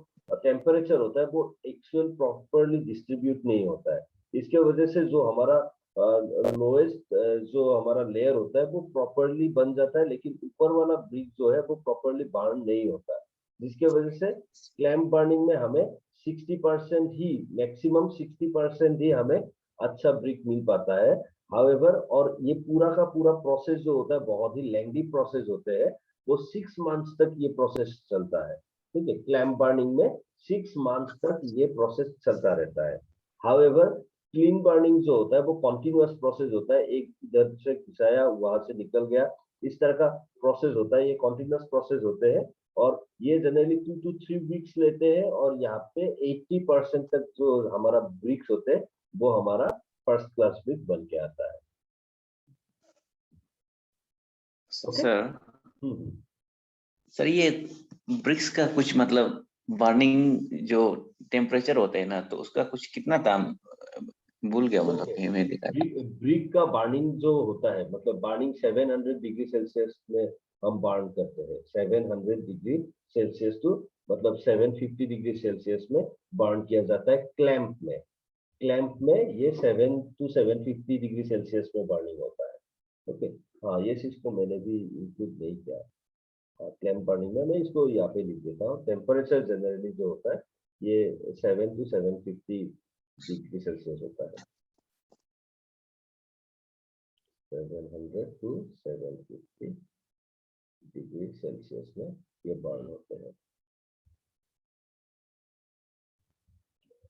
Speaker 1: टेम्परेचर होता है वो एक्चुअल प्रॉपरली डिस्ट्रीब्यूट नहीं होता है। इसके वजह से जो हमारा लोएस्ट जो हमारा लेयर होता है वो प्रॉपरली बन जाता है, लेकिन ऊपर वाला ब्रिक जो है वो प्रॉपरली बर्न नहीं होता है, जिसके वजह से क्लैंप बर्निंग में हमें 60% ही, मैक्सिमम 60% ही हमें अच्छा ब्रिक मिल पाता है। हाउएवर, और ये पूरा का पूरा प्रोसेस जो होता है बहुत ही लेंथी प्रोसेस होते हैं, वो 6 मंथ्स तक ये प्रोसेस चलता है। ठीक है, क्लैंप बर्निंग में 6 मंथ्स तक ये प्रोसेस चलता रहता है। हाउएवर, क्लीन बर्निंग जो होता है वो कॉन्टिन्यूअस प्रोसेस होता है, एक इधर से खिंचाया वहां से निकल गया, इस तरह का प्रोसेस होता है। ये कॉन्टिन्यूअस प्रोसेस होते हैं और ये जनरली 2 to 3 वीक्स लेते हैं, और यहाँ पे 80% तक जो हमारा ब्रिक्स होते हैं वो हमारा फर्स्ट क्लास ब्रिक बन के आता है। ओके
Speaker 2: सर, सर ये ब्रिक्स का कुछ मतलब बर्निंग जो टेम्परेचर होते हैं ना, तो उसका कुछ कितना दाम भूल गया, मतलब
Speaker 1: ओके,
Speaker 2: ये मैं देखा था।
Speaker 1: ब्रिक का बर्निंग जो होता है, मतलब बर्निंग 700 डिग्री सेल्सियस में हम बर्न करते हैं। 700 डिग्री सेल्सियस टू मतलब 750 डिग्री सेल्सियस में बर्न किया जाता है क्लैंप में। क्लैंप में ये 7 to 750 डिग्री सेल्सियस में बर्निंग होता है। ओके, हाँ ये चीज को मैंने भी इंक्लूड नहीं किया क्लैंप बर्निंग में। मैं इसको यहाँ पे लिख देता हूँ। टेम्परेचर जनरली जो होता है ये 7 to 750 डिग्री सेल्सियस होता है। 700 to 750 डिग्री सेल्सियस में ये बर्न होते हैं।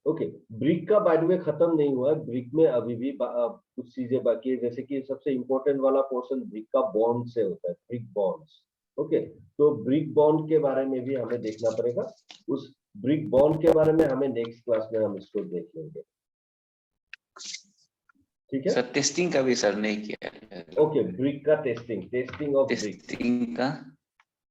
Speaker 1: ओके, ब्रिक का बाय द वे खत्म नहीं हुआ है। ब्रिक में अभी भी कुछ चीजें बाकी है, जैसे कि सबसे इंपॉर्टेंट वाला पोर्शन ब्रिक का बॉन्ड से होता है, ब्रिक बॉन्ड्स। ओके, तो ब्रिक बॉन्ड के बारे में भी हमें देखना पड़ेगा। उस ब्रिक बॉन्ड के बारे में हमें नेक्स्ट क्लास में हम इसको देख लेंगे। ठीक है
Speaker 2: सर, टेस्टिंग का भी सर नहीं किया है।
Speaker 1: ओके, ब्रिक का टेस्टिंग ऑफ ब्रिक।
Speaker 2: टेस्टिंग का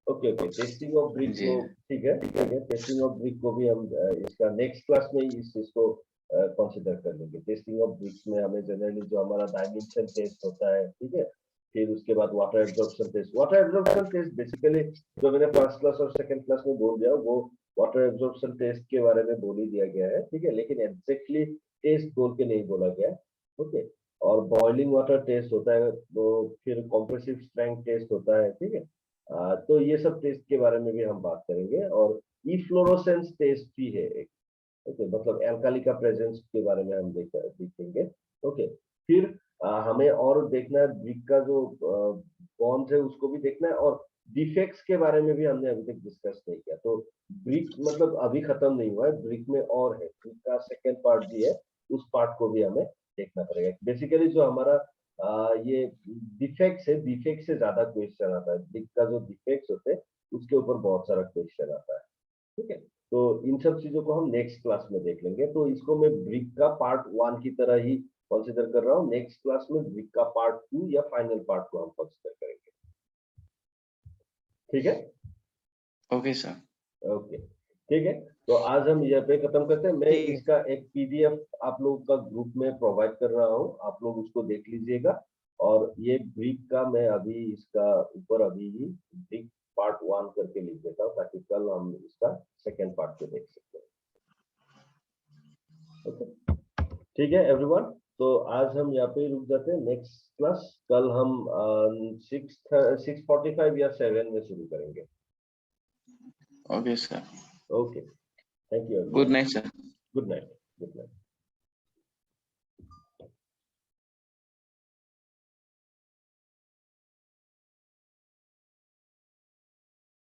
Speaker 1: ओके टेस्टिंग ऑफ ब्रिक
Speaker 2: जी
Speaker 1: को, ठीक है टेस्टिंग ऑफ ब्रिक को भी हम इसका नेक्स्ट क्लास में इस चीज को कंसिडर कर लेंगे। टेस्टिंग ऑफ ब्रिक्स में हमें जनरली जो हमारा डायमेंशन टेस्ट होता है, ठीक है, फिर उसके बाद water absorption test. Water absorption test basically जो मैंने फर्स्ट क्लास और सेकंड क्लास में बोल दिया वो वाटर एब्जॉर्प्शन टेस्ट के बारे में बोल ही दिया गया है। ठीक है, लेकिन एग्जैक्टली टेस्ट बोल के नहीं बोला गया। ओके, और बॉइलिंग वाटर टेस्ट होता है, वो फिर कॉम्प्रेसिव स्ट्रेंथ टेस्ट होता है। ठीक है, तो ये सब टेस्ट के बारे में भी हम बात करेंगे, और इफ्लोरोसेंस टेस्ट भी है एक। ओके, मतलब एल्काली का प्रेजेंस के बारे में हम देखेंगे। ओके, फिर हमें और देखना है ब्रिक का जो बॉन्ड है उसको भी देखना है, और डिफेक्ट्स के बारे में भी हमने अभी तक डिस्कस नहीं किया। तो ब्रिक मतलब अभी खत्म नहीं हुआ है, ब्रिक में और है, ब्रिक का सेकेंड पार्ट भी है, उस पार्ट को भी हमें देखना पड़ेगा। बेसिकली जो हमारा ये डिफेक्ट्स है, डिफेक्ट से ज्यादा क्वेश्चन आता है। ब्रिक का जो डिफेक्ट्स होते हैं उसके ऊपर बहुत सारा क्वेश्चन आता है। ठीक है, तो इन सब चीजों को हम नेक्स्ट क्लास में देख लेंगे। तो इसको मैं ब्रिक का पार्ट 1 की तरह ही कंसिडर कर रहा हूँ। नेक्स्ट क्लास में ब्रिक का पार्ट 2 या फाइनल पार्ट को हम कंसिडर करेंगे। ठीक है,
Speaker 2: ओके सर।
Speaker 1: ओके ठीक है। तो आज हम यहाँ पे खत्म करते हैं। मैं
Speaker 2: ठीक है
Speaker 1: इसका एक पीडीएफ आप लोगों का ग्रुप में प्रोवाइड कर रहा हूँ, आप लोग उसको देख लीजिएगा। और ये ब्रिक का मैं अभी इसका ऊपर अभी ही ब्रिक पार्ट 1 करके लिख देता हूँ, ताकि कल हम इसका सेकेंड पार्ट को देख सकते हैं। ओके, ठीक है एवरीवन। तो आज हम यहाँ पे रुक जाते हैं। नेक्स्ट क्लास कल हम 6:45 या 7 में शुरू करेंगे।
Speaker 2: Okay sir.
Speaker 1: Okay, thank you
Speaker 2: good
Speaker 1: everyone.
Speaker 2: Night sir.
Speaker 1: Good night. Good night.